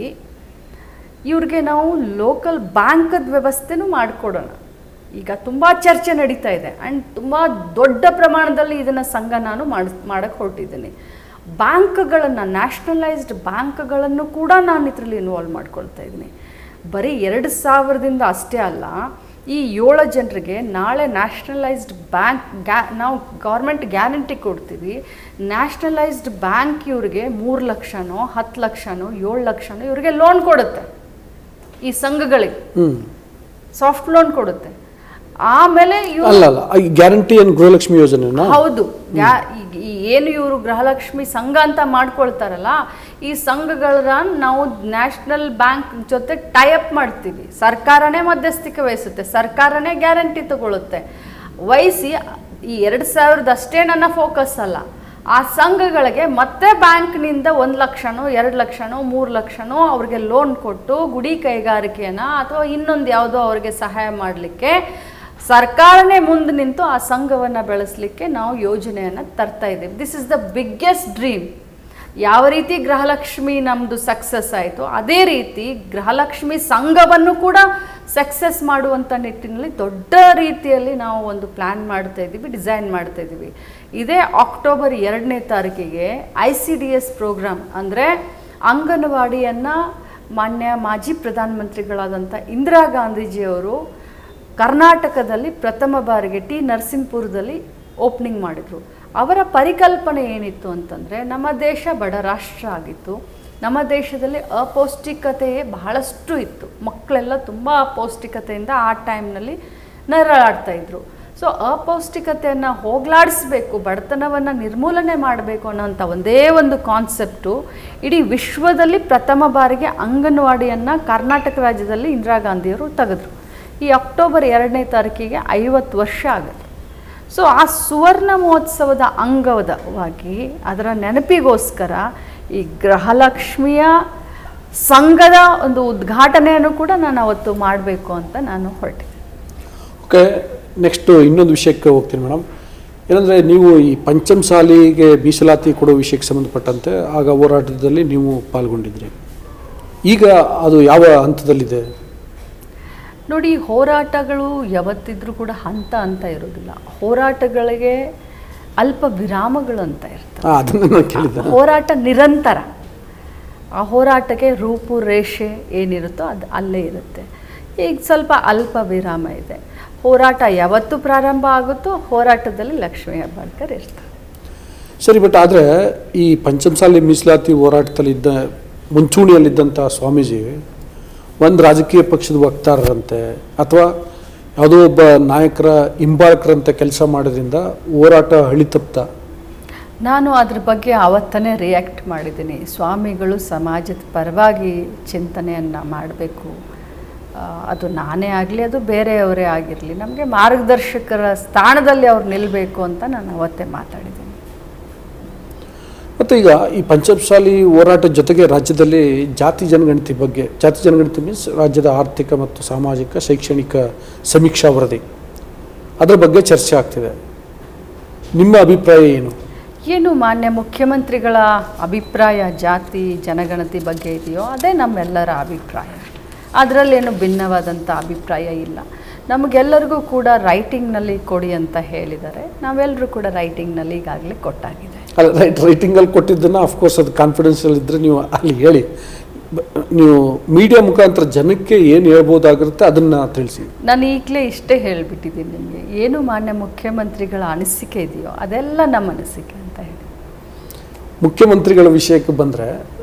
ಇವ್ರಿಗೆ ನಾವು ಲೋಕಲ್ ಬ್ಯಾಂಕದ ವ್ಯವಸ್ಥೆನೂ ಮಾಡಿಕೊಡೋಣ. ಈಗ ತುಂಬ ಚರ್ಚೆ ನಡೀತಾ ಇದೆ ಆ್ಯಂಡ್ ತುಂಬ ದೊಡ್ಡ ಪ್ರಮಾಣದಲ್ಲಿ ಇದನ್ನು ಸಂಘ ನಾನು ಮಾಡೋಕ್ಕೆ ಹೊರಟಿದ್ದೀನಿ. ಬ್ಯಾಂಕ್ಗಳನ್ನು, ನ್ಯಾಷನಲೈಸ್ಡ್ ಬ್ಯಾಂಕ್ಗಳನ್ನು ಕೂಡ ನಾನು ಇದರಲ್ಲಿ ಇನ್ವಾಲ್ವ್ ಮಾಡ್ಕೊಳ್ತಾ ಇದ್ದೀನಿ. ಬರೀ 2000ದಿಂದ ಅಷ್ಟೇ ಅಲ್ಲ, ಈ 7 ಜನರಿಗೆ ನಾಳೆ ನ್ಯಾಷನಲೈಸ್ಡ್ ಬ್ಯಾಂಕ್ ನಾವು ಗೌರ್ಮೆಂಟ್ ಗ್ಯಾರಂಟಿ ಕೊಡ್ತೀವಿ. ನ್ಯಾಷನಲೈಸ್ಡ್ ಬ್ಯಾಂಕ್ ಇವ್ರಿಗೆ 3 ಲಕ್ಷನೋ 10 ಲಕ್ಷನೋ 7 ಲಕ್ಷನೋ ಇವ್ರಿಗೆ ಲೋನ್ ಕೊಡುತ್ತೆ. ಈ ಸಂಘಗಳಿಗೆ ಸಾಫ್ಟ್ ಲೋನ್ ಕೊಡುತ್ತೆ. ಆಮೇಲೆ
ಗ್ಯಾರಂಟಿ ಏನು ಗೃಹಲಕ್ಷ್ಮಿ ಯೋಜನೆ? ಹೌದು.
ಏನು ಇವರು ಗೃಹಲಕ್ಷ್ಮಿ ಸಂಘ ಅಂತ ಮಾಡ್ಕೊಳ್ತಾರಲ್ಲ, ಈ ಸಂಘಗಳನ್ನ ನಾವು ನ್ಯಾಷನಲ್ ಬ್ಯಾಂಕ್ ಜೊತೆ ಟೈಅಪ್ ಮಾಡ್ತೀವಿ. ಸರ್ಕಾರನೇ ಮಧ್ಯಸ್ಥಿಕೆ ವಹಿಸುತ್ತೆ, ಸರ್ಕಾರನೇ ಗ್ಯಾರಂಟಿ ತಗೊಳುತ್ತೆ. ವಹಿಸಿ ಈ 2000 ಅಷ್ಟೇ ನನ್ನ ಫೋಕಸ್ ಅಲ್ಲ, ಆ ಸಂಘಗಳಿಗೆ ಮತ್ತೆ ಬ್ಯಾಂಕ್ನಿಂದ 1 ಲಕ್ಷನೋ 2 ಲಕ್ಷನೋ 3 ಲಕ್ಷನೋ ಅವ್ರಿಗೆ ಲೋನ್ ಕೊಟ್ಟು ಗುಡಿ ಕೈಗಾರಿಕೆಯನ್ನು ಅಥವಾ ಇನ್ನೊಂದು ಯಾವುದೋ ಅವ್ರಿಗೆ ಸಹಾಯ ಮಾಡಲಿಕ್ಕೆ ಸರ್ಕಾರನೇ ಮುಂದೆ ನಿಂತು ಆ ಸಂಘವನ್ನು ಬೆಳೆಸಲಿಕ್ಕೆ ನಾವು ಯೋಜನೆಯನ್ನು ತರ್ತಾ ಇದ್ದೀವಿ. This is the biggest dream. ಯಾವ ರೀತಿ ಗೃಹಲಕ್ಷ್ಮಿ ನಮ್ಮದು ಸಕ್ಸಸ್ ಆಯಿತು, ಅದೇ ರೀತಿ ಗೃಹಲಕ್ಷ್ಮಿ ಸಂಘವನ್ನು ಕೂಡ ಸಕ್ಸಸ್ ಮಾಡುವಂಥ ನಿಟ್ಟಿನಲ್ಲಿ ದೊಡ್ಡ ರೀತಿಯಲ್ಲಿ ನಾವು ಒಂದು ಪ್ಲ್ಯಾನ್ ಮಾಡ್ತಾ ಇದ್ದೀವಿ, ಡಿಸೈನ್ ಮಾಡ್ತಾ ಇದ್ದೀವಿ. ಇದೇ ಅಕ್ಟೋಬರ್ 2ನೇ ತಾರೀಕಿಗೆ ICDS ಪ್ರೋಗ್ರಾಮ್ ಅಂದರೆ ಅಂಗನವಾಡಿಯನ್ನು ಮಾಜಿ ಪ್ರಧಾನಮಂತ್ರಿಗಳಾದಂಥ ಇಂದಿರಾ ಗಾಂಧೀಜಿಯವರು ಕರ್ನಾಟಕದಲ್ಲಿ ಪ್ರಥಮ ಬಾರಿಗೆ ನರಸೀಪುರದಲ್ಲಿ ಓಪನಿಂಗ್ ಮಾಡಿದರು. ಅವರ ಪರಿಕಲ್ಪನೆ ಏನಿತ್ತು ಅಂತಂದರೆ, ನಮ್ಮ ದೇಶ ಬಡ ರಾಷ್ಟ್ರ ಆಗಿತ್ತು, ನಮ್ಮ ದೇಶದಲ್ಲಿ ಅಪೌಷ್ಟಿಕತೆಯೇ ಬಹಳಷ್ಟು ಇತ್ತು, ಮಕ್ಕಳೆಲ್ಲ ತುಂಬ ಅಪೌಷ್ಟಿಕತೆಯಿಂದ ಆ ಟೈಮ್ನಲ್ಲಿ ನರಳಾಡ್ತಾಯಿದ್ರು. ಸೊ ಅಪೌಷ್ಟಿಕತೆಯನ್ನು ಹೋಗಲಾಡಿಸ್ಬೇಕು, ಬಡತನವನ್ನು ನಿರ್ಮೂಲನೆ ಮಾಡಬೇಕು ಅನ್ನೋಂಥ ಒಂದೇ ಒಂದು ಕಾನ್ಸೆಪ್ಟು ಇಡೀ ವಿಶ್ವದಲ್ಲಿ ಪ್ರಥಮ ಬಾರಿಗೆ ಅಂಗನವಾಡಿಯನ್ನು ಕರ್ನಾಟಕ ರಾಜ್ಯದಲ್ಲಿ ಇಂದಿರಾ ಗಾಂಧಿಯವರು ತೆಗೆದ್ರು. ಈ ಅಕ್ಟೋಬರ್ 2ನೇ ತಾರೀಕಿಗೆ 50 ವರ್ಷ ಆಗುತ್ತೆ. ಸೊ ಆ ಸುವರ್ಣ ಮಹೋತ್ಸವದ ಅಂಗವಾಗಿ ಅದರ ನೆನಪಿಗೋಸ್ಕರ ಈ ಗೃಹಲಕ್ಷ್ಮಿಯ ಸಂಘದ ಒಂದು ಉದ್ಘಾಟನೆಯನ್ನು ಕೂಡ ನಾನು ಅವತ್ತು ಮಾಡಬೇಕು ಅಂತ ನಾನು ಹೊರಟೆ.
ಓಕೆ, ನೆಕ್ಸ್ಟು ಇನ್ನೊಂದು ವಿಷಯಕ್ಕೆ ಹೋಗ್ತೀನಿ ಮೇಡಮ್. ಏನಂದರೆ, ನೀವು ಈ ಪಂಚಮಸಾಲಿಗೆ ಮೀಸಲಾತಿ ಕೊಡೋ ವಿಷಯಕ್ಕೆ ಸಂಬಂಧಪಟ್ಟಂತೆ ಆಗ ಹೋರಾಟದಲ್ಲಿ ನೀವು ಪಾಲ್ಗೊಂಡಿದ್ರಿ. ಈಗ ಅದು ಯಾವ ಹಂತದಲ್ಲಿದೆ?
ನೋಡಿ, ಹೋರಾಟಗಳು ಯಾವತ್ತಿದ್ರೂ ಕೂಡ ಹಂತ ಅಂತ ಇರೋದಿಲ್ಲ. ಹೋರಾಟಗಳಿಗೆ ಅಲ್ಪ ವಿರಾಮಗಳು ಅಂತ ಇರ್ತವೆ.
ಅದನ್ನು ನಾನು ಕೇಳಿದ್ದೆ.
ಹೋರಾಟ ನಿರಂತರ. ಆ ಹೋರಾಟಕ್ಕೆ ರೂಪುರೇಷೆ ಏನಿರುತ್ತೋ ಅದು ಅಲ್ಲೇ ಇರುತ್ತೆ. ಈಗ ಸ್ವಲ್ಪ ಅಲ್ಪ ವಿರಾಮ ಇದೆ. ಹೋರಾಟ ಯಾವತ್ತು ಪ್ರಾರಂಭ ಆಗುತ್ತೋ ಹೋರಾಟದಲ್ಲಿ ಲಕ್ಷ್ಮೀ ಹೆಬ್ಬಾಳ್ಕರ್ ಇರ್ತಾರೆ.
ಸರಿ, ಬಟ್ ಆದರೆ ಈ ಪಂಚಮಸಾಲಿ ಮೀಸಲಾತಿ ಹೋರಾಟದಲ್ಲಿದ್ದ ಮುಂಚೂಣಿಯಲ್ಲಿದ್ದಂಥ ಸ್ವಾಮೀಜಿ ಒಂದು ರಾಜಕೀಯ ಪಕ್ಷದ ವಕ್ತಾರರಂತೆ ಅಥವಾ ಯಾವುದೋ ಒಬ್ಬ ನಾಯಕರ ಹಿಂಬಾಲಕರಂತೆ ಕೆಲಸ ಮಾಡೋದ್ರಿಂದ ಹೋರಾಟ ಹಳಿತಪ್ತ.
ನಾನು ಅದ್ರ ಬಗ್ಗೆ ಆವತ್ತನೇ ರಿಯಾಕ್ಟ್ ಮಾಡಿದ್ದೀನಿ. ಸ್ವಾಮಿಗಳು ಸಮಾಜದ ಪರವಾಗಿ ಚಿಂತನೆಯನ್ನು ಮಾಡಬೇಕು. ಅದು ನಾನೇ ಆಗಲಿ, ಅದು ಬೇರೆಯವರೇ ಆಗಿರಲಿ, ನಮಗೆ ಮಾರ್ಗದರ್ಶಕರ ಸ್ಥಾನದಲ್ಲಿ ಅವ್ರು ನಿಲ್ಲಬೇಕು ಅಂತ ನಾನು ಅವತ್ತೇ ಮಾತಾಡಿದ್ದೀನಿ.
ಮತ್ತು ಈಗ ಈ ಪಂಚಮಸಾಲಿ ಹೋರಾಟದ ಜೊತೆಗೆ ರಾಜ್ಯದಲ್ಲಿ ಜಾತಿ ಜನಗಣತಿ ಬಗ್ಗೆ, ಜಾತಿ ಜನಗಣತಿ ಮೀನ್ಸ್ ರಾಜ್ಯದ ಆರ್ಥಿಕ ಮತ್ತು ಸಾಮಾಜಿಕ ಶೈಕ್ಷಣಿಕ ಸಮೀಕ್ಷಾ ವರದಿ, ಅದರ ಬಗ್ಗೆ ಚರ್ಚೆ ಆಗ್ತಿದೆ. ನಿಮ್ಮ ಅಭಿಪ್ರಾಯ ಏನು?
ಏನು ಮಾನ್ಯ ಮುಖ್ಯಮಂತ್ರಿಗಳ ಅಭಿಪ್ರಾಯ ಜಾತಿ ಜನಗಣತಿ ಬಗ್ಗೆ ಇದೆಯೋ ಅದೇ ನಮ್ಮೆಲ್ಲರ ಅಭಿಪ್ರಾಯ. ಅದರಲ್ಲೇನು ಭಿನ್ನವಾದಂಥ ಅಭಿಪ್ರಾಯ ಇಲ್ಲ. ನಮಗೆಲ್ಲರಿಗೂ ಕೂಡ ರೈಟಿಂಗ್ನಲ್ಲಿ ಕೊಡಿ ಅಂತ ಹೇಳಿದ್ದಾರೆ. ನಾವೆಲ್ಲರೂ ಕೂಡ ರೈಟಿಂಗ್ನಲ್ಲಿ ಈಗಾಗಲೇ ಕೊಟ್ಟಾಗಿದೆ.
ಅಲ್ಲ, ರೈಟಿಂಗಲ್ಲಿ ಕೊಟ್ಟಿದ್ದನ್ನು ಅಫ್ಕೋರ್ಸ್ ಅದು ಕಾನ್ಫಿಡೆನ್ಷಿಯಲ್ ಇದ್ದರೆ ನೀವು ಅಲ್ಲಿ ಹೇಳಿ. ನೀವು ಮೀಡಿಯಾ ಮುಖಾಂತರ ಜನಕ್ಕೆ ಏನು ಹೇಳ್ಬೋದಾಗಿರುತ್ತೆ ಅದನ್ನು ತಿಳಿಸಿ.
ನಾನು ಈಗಲೇ ಇಷ್ಟೇ ಹೇಳಿಬಿಟ್ಟಿದ್ದೀನಿ ನಿಮಗೆ. ಏನು ಮಾನ್ಯ ಮುಖ್ಯಮಂತ್ರಿಗಳ ಅನಿಸಿಕೆ ಇದೆಯೋ ಅದೆಲ್ಲ ನಮ್ಮ ಅನಿಸಿಕೆ ಅಂತ ಹೇಳಿ.
ಮುಖ್ಯಮಂತ್ರಿಗಳ ವಿಷಯಕ್ಕೆ ಬಂದರೆ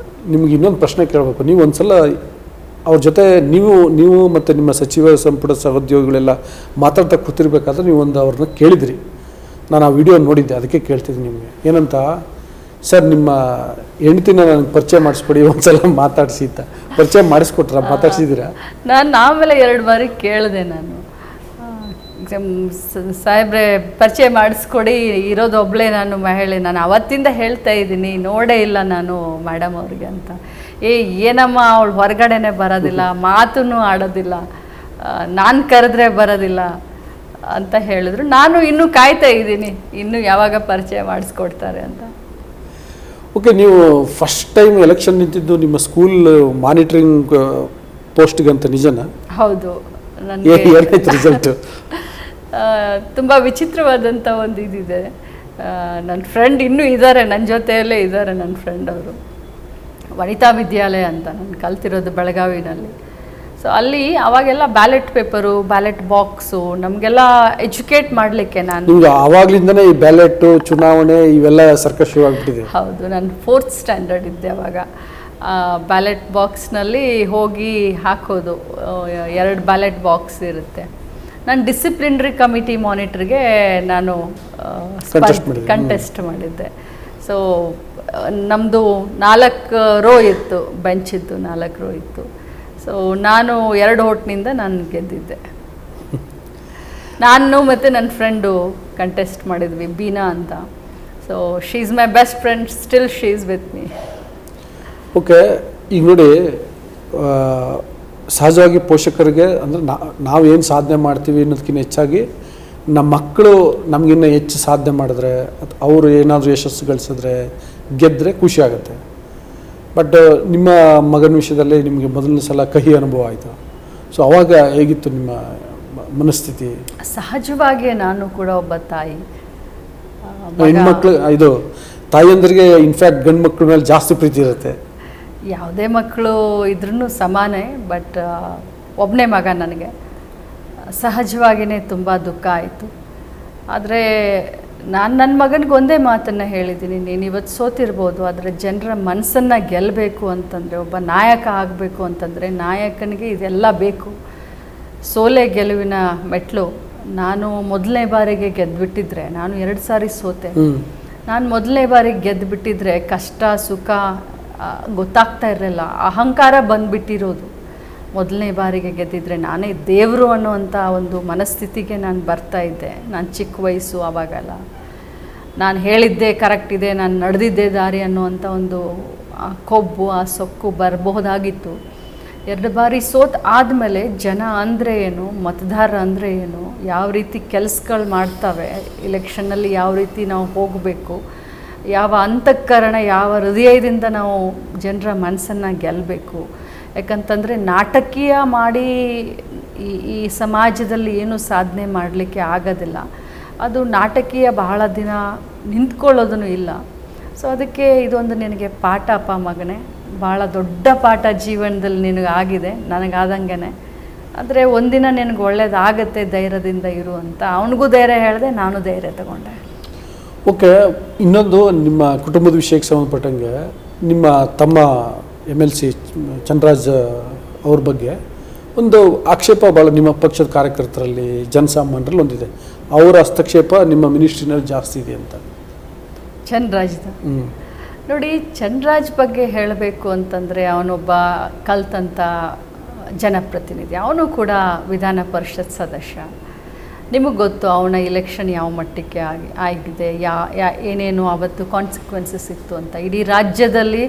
ನಿಮ್ಗೆ ಇನ್ನೊಂದು ಪ್ರಶ್ನೆ ಕೇಳಬೇಕು. ನೀವು ಒಂದು ಸಲ ಅವ್ರ ಜೊತೆ ನೀವು ಮತ್ತು ನಿಮ್ಮ ಸಚಿವ ಸಂಪುಟ ಸಹೋದ್ಯೋಗಿಗಳೆಲ್ಲ ಮಾತಾಡ್ತಾ ಕೂತಿರ್ಬೇಕಾದ್ರೆ ನೀವು ಒಂದು ಅವ್ರನ್ನ ಕೇಳಿದ್ರಿ. ನಾನು ಆ ವಿಡಿಯೋ ನೋಡಿದ್ದೆ, ಅದಕ್ಕೆ ಕೇಳ್ತಿದ್ದೀನಿ ನಿಮಗೆ. ಏನಂತ, ಸರ್ ನಿಮ್ಮ ಹೆಂಡ್ತಿನ ನನಗೆ ಪರಿಚಯ ಮಾಡಿಸ್ಕೊಡಿ, ಒಂದ್ಸಲ ಮಾತಾಡಿಸಿ ಅಂತ. ಪರಿಚಯ ಮಾಡಿಸ್ಕೊಟ್ರ, ಮಾತಾಡ್ಸಿದ್ದೀರಾ?
ನಾನು ಆಮೇಲೆ 2 ಬಾರಿ ಕೇಳಿದೆ. ನಾನು ಸಾಹೇಬ್ರೆ ಪರಿಚಯ ಮಾಡಿಸ್ಕೊಡಿ, ಇರೋದು ಒಬ್ಬಳೇ ನಾನು ಮಹಿಳೆ, ನಾನು ಅವತ್ತಿಂದ ಹೇಳ್ತಾ ಇದ್ದೀನಿ, ನೋಡೇ ಇಲ್ಲ ನಾನು ಮೇಡಮ್ ಅವ್ರಿಗೆ ಅಂತ. ಏನಮ್ಮ ಅವಳು ಹೊರಗಡೆನೆ ಬರೋದಿಲ್ಲ, ಮಾತೂ ಆಡೋದಿಲ್ಲ, ನಾನು ಕರೆದ್ರೆ ಬರೋದಿಲ್ಲ ಅಂತ ಹೇಳಿದ್ರು. ನಾನು ಇನ್ನೂ ಕಾಯ್ತಾ ಇದ್ದೀನಿ, ಇನ್ನೂ ಯಾವಾಗ ಪರಿಚಯ ಮಾಡಿಸ್ಕೊಡ್ತಾರೆ ಅಂತ.
ಓಕೆ, ನೀವು ಫಸ್ಟ್ ಟೈಮ್ ಎಲೆಕ್ಷನ್ ನಿಂತಿದ್ದು ನಿಮ್ಮ ಸ್ಕೂಲ್ ಮಾನಿಟರಿಂಗ್ ಪೋಸ್ಟ್ಗಂತ ನಿಜನಾ?
ಹೌದು.
ನನಗೆ ರಿಸಲ್ಟ್
ತುಂಬ ವಿಚಿತ್ರವಾದಂಥ ಒಂದು ಇದಿದೆ. ನನ್ನ ಫ್ರೆಂಡ್ ಇನ್ನೂ ಇದ್ದಾರೆ, ನನ್ನ ಜೊತೆಯಲ್ಲೇ ಇದ್ದಾರೆ. ನನ್ನ ಫ್ರೆಂಡ್ ಅವರು ವನಿತಾ ವಿದ್ಯಾಲಯ ಅಂತ ನಾನು ಕಲ್ತಿರೋದು ಬೆಳಗಾವಿನಲ್ಲಿ. ಸೊ ಅಲ್ಲಿ ಅವಾಗೆಲ್ಲ ಬ್ಯಾಲೆಟ್ ಪೇಪರು, ಬ್ಯಾಲೆಟ್ ಬಾಕ್ಸು ನಮಗೆಲ್ಲ ಎಜುಕೇಟ್ ಮಾಡಲಿಕ್ಕೆ ನಾನು
ಆವಾಗಲಿಂದನೇ ಈ ಬ್ಯಾಲೆಟು, ಚುನಾವಣೆ ಇವೆಲ್ಲ ಸರ್ಕಸ್ ಶುರು ಆಗಿಬಿಟ್ಟಿದೆ.
ಹೌದು, ನಾನು 4th ಸ್ಟ್ಯಾಂಡರ್ಡ್ ಇದ್ದೆ ಅವಾಗ. ಬ್ಯಾಲೆಟ್ ಬಾಕ್ಸ್ನಲ್ಲಿ ಹೋಗಿ ಹಾಕೋದು, 2 ಬ್ಯಾಲೆಟ್ ಬಾಕ್ಸ್ ಇರುತ್ತೆ. ನಾನು ಡಿಸಿಪ್ಲಿನರಿ ಕಮಿಟಿ ಮಾನಿಟ್ರಿಗೆ ನಾನು ಕಂಟೆಸ್ಟ್ ಮಾಡಿದ್ದೆ. ಸೊ ನಮ್ಮದು 4 ರೋ ಇತ್ತು, ಬೆಂಚಿದ್ದು 4 ರೋ ಇತ್ತು. ಸೊ ನಾನು 2 ಓಟ್ನಿಂದ ನಾನು ಗೆದ್ದಿದ್ದೆ. ನಾನು ಮತ್ತು ನನ್ನ ಫ್ರೆಂಡು ಕಂಟೆಸ್ಟ್ ಮಾಡಿದ್ವಿ, ಬೀನಾ ಅಂತ. So she is my best friend, still she is with me.
Okay, ಈಗ ನೋಡಿ, ಸಹಜವಾಗಿ ಪೋಷಕರಿಗೆ ಅಂದರೆ ನಾವೇನು ಸಾಧನೆ ಮಾಡ್ತೀವಿ ಅನ್ನೋದಕ್ಕಿಂತ ಹೆಚ್ಚಾಗಿ ನಮ್ಮ ಮಕ್ಕಳು ನಮಗಿನ್ನ ಹೆಚ್ಚು ಸಾಧನೆ ಮಾಡಿದ್ರೆ, ಅವರು ಏನಾದರೂ ಯಶಸ್ಸು ಗಳಿಸಿದ್ರೆ, ಗೆದ್ದರೆ ಖುಷಿ ಆಗುತ್ತೆ. ಬಟ್ ನಿಮ್ಮ ಮಗನ ವಿಷಯದಲ್ಲಿ ನಿಮಗೆ ಮೊದಲನೇ ಸಲ ಕಹಿ ಅನುಭವ ಆಯಿತು. ಸೊ ಅವಾಗ ಹೇಗಿತ್ತು ನಿಮ್ಮ ಮನಸ್ಥಿತಿ?
ಸಹಜವಾಗಿಯೇ ನಾನು ಕೂಡ ಒಬ್ಬ ತಾಯಿ.
ಹೆಣ್ಮಕ್ಳು ಇದು ತಾಯಿಯಂದ್ರಿಗೆ ಇನ್ಫ್ಯಾಕ್ಟ್ ಗಂಡು ಮಕ್ಕಳ ಮೇಲೆ ಜಾಸ್ತಿ ಪ್ರೀತಿ ಇರುತ್ತೆ.
ಯಾವುದೇ ಮಕ್ಕಳು ಇದ್ರೂ ಸಮಾನೇ, ಬಟ್ ಒಬ್ಬನೇ ಮಗ ನನಗೆ. ಸಹಜವಾಗಿಯೇ ತುಂಬ ದುಃಖ ಆಯಿತು. ಆದರೆ ನಾನು ನನ್ನ ಮಗನಿಗೆ ಒಂದೇ ಮಾತನ್ನು ಹೇಳಿದ್ದೀನಿ, ನೀನು ಇವತ್ತು ಸೋತಿರ್ಬೋದು, ಆದರೆ ಜನರ ಮನಸ್ಸನ್ನು ಗೆಲ್ಲಬೇಕು ಅಂತಂದರೆ, ಒಬ್ಬ ನಾಯಕ ಆಗಬೇಕು ಅಂತಂದರೆ ನಾಯಕನಿಗೆ ಇದೆಲ್ಲ ಬೇಕು. ಸೋಲೆ ಗೆಲುವಿನ ಮೆಟ್ಲು. ನಾನು ಮೊದಲನೇ ಬಾರಿಗೆ ಗೆದ್ದುಬಿಟ್ಟಿದ್ರೆ, ನಾನು 2 ಸಾರಿ ಸೋತೆ, ನಾನು ಮೊದಲನೇ ಬಾರಿಗೆ ಗೆದ್ದುಬಿಟ್ಟಿದ್ರೆ ಕಷ್ಟ ಸುಖ ಗೊತ್ತಾಗ್ತಾ ಇರಲಿಲ್ಲ. ಅಹಂಕಾರ ಬಂದುಬಿಟ್ಟಿರೋದು. ಮೊದಲನೇ ಬಾರಿಗೆ ಗೆದ್ದಿದ್ರೆ ನಾನೇ ದೇವರು ಅನ್ನುವಂಥ ಒಂದು ಮನಸ್ಥಿತಿಗೆ ನಾನು ಬರ್ತಾಯಿದ್ದೆ. ನಾನು ಚಿಕ್ಕ ವಯಸ್ಸು ಆವಾಗಲ್ಲ. ನಾನು ಹೇಳಿದ್ದೆ ಕರೆಕ್ಟ್ ಇದೆ, ನಾನು ನಡೆದಿದ್ದೆ ದಾರಿ ಅನ್ನುವಂಥ ಒಂದು ಕೊಬ್ಬು ಆ ಸೊಕ್ಕು ಬರಬಹುದಾಗಿತ್ತು. 2 ಬಾರಿ ಸೋತ್ ಆದಮೇಲೆ ಜನ ಅಂದರೆ ಏನು, ಮತದಾರ ಅಂದರೆ ಏನು, ಯಾವ ರೀತಿ ಕೆಲಸಗಳು ಮಾಡ್ತವೆ, ಇಲೆಕ್ಷನ್ನಲ್ಲಿ ಯಾವ ರೀತಿ ನಾವು ಹೋಗಬೇಕು, ಯಾವ ಅಂತಃಕರಣ ಯಾವ ಹೃದಯದಿಂದ ನಾವು ಜನರ ಮನಸ್ಸನ್ನು ಗೆಲ್ಲಬೇಕು. ಯಾಕಂತಂದರೆ ನಾಟಕೀಯ ಮಾಡಿ ಈ ಸಮಾಜದಲ್ಲಿ ಏನು ಸಾಧನೆ ಮಾಡಲಿಕ್ಕೆ ಆಗೋದಿಲ್ಲ. ಅದು ನಾಟಕೀಯ ಬಹಳ ದಿನ ನಿಂತ್ಕೊಳ್ಳೋದೂ ಇಲ್ಲ. ಸೊ ಅದಕ್ಕೆ ಇದೊಂದು ನಿನಗೆ ಪಾಠ ಅಪ್ಪ ಮಗನೇ, ಭಾಳ ದೊಡ್ಡ ಪಾಠ ಜೀವನದಲ್ಲಿ ನಿನಗೆ ಆಗಿದೆ, ನನಗಾದಂಗೆ. ಆದರೆ ಒಂದಿನ ನಿನಗೆ ಒಳ್ಳೇದಾಗತ್ತೆ, ಧೈರ್ಯದಿಂದ ಇರು ಅಂತ ಅವನಿಗೂ ಧೈರ್ಯ ಹೇಳಿದೆ, ನಾನು ಧೈರ್ಯ ತಗೊಂಡೆ.
ಓಕೆ, ಇನ್ನೊಂದು ನಿಮ್ಮ ಕುಟುಂಬದ ವಿಷಯಕ್ಕೆ ಸಂಬಂಧಪಟ್ಟಂಗೆ ನಿಮ್ಮ ತಮ್ಮ MLC ಚಂದ್ರರಾಜ್ ಅವ್ರ ಬಗ್ಗೆ ಒಂದು ಆಕ್ಷೇಪ ಭಾಳ ನಿಮ್ಮ ಪಕ್ಷದ ಕಾರ್ಯಕರ್ತರಲ್ಲಿ ಜನಸಾಮಾನ್ಯರಲ್ಲಿ ಒಂದಿದೆ. ಅವರ ಹಸ್ತಕ್ಷೇಪ ನಿಮ್ಮ ಮಿನಿಸ್ಟ್ರಿನಲ್ಲಿ ಜಾಸ್ತಿ ಇದೆ ಅಂತ.
ಚಂದ್ರರಾಜ್ದ ನೋಡಿ, ಚಂದ್ರರಾಜ್ ಬಗ್ಗೆ ಹೇಳಬೇಕು ಅಂತಂದರೆ ಅವನೊಬ್ಬ ಕಲ್ತಂಥ ಜನಪ್ರತಿನಿಧಿ. ಅವನು ಕೂಡ ವಿಧಾನ ಪರಿಷತ್ ಸದಸ್ಯ. ನಿಮಗೆ ಗೊತ್ತು ಅವನ ಇಲೆಕ್ಷನ್ ಯಾವ ಮಟ್ಟಕ್ಕೆ ಆಗಿದೆ, ಏನೇನು ಅವತ್ತು ಕಾನ್ಸಿಕ್ವೆನ್ಸಸ್ ಇತ್ತು ಅಂತ. ಇಡೀ ರಾಜ್ಯದಲ್ಲಿ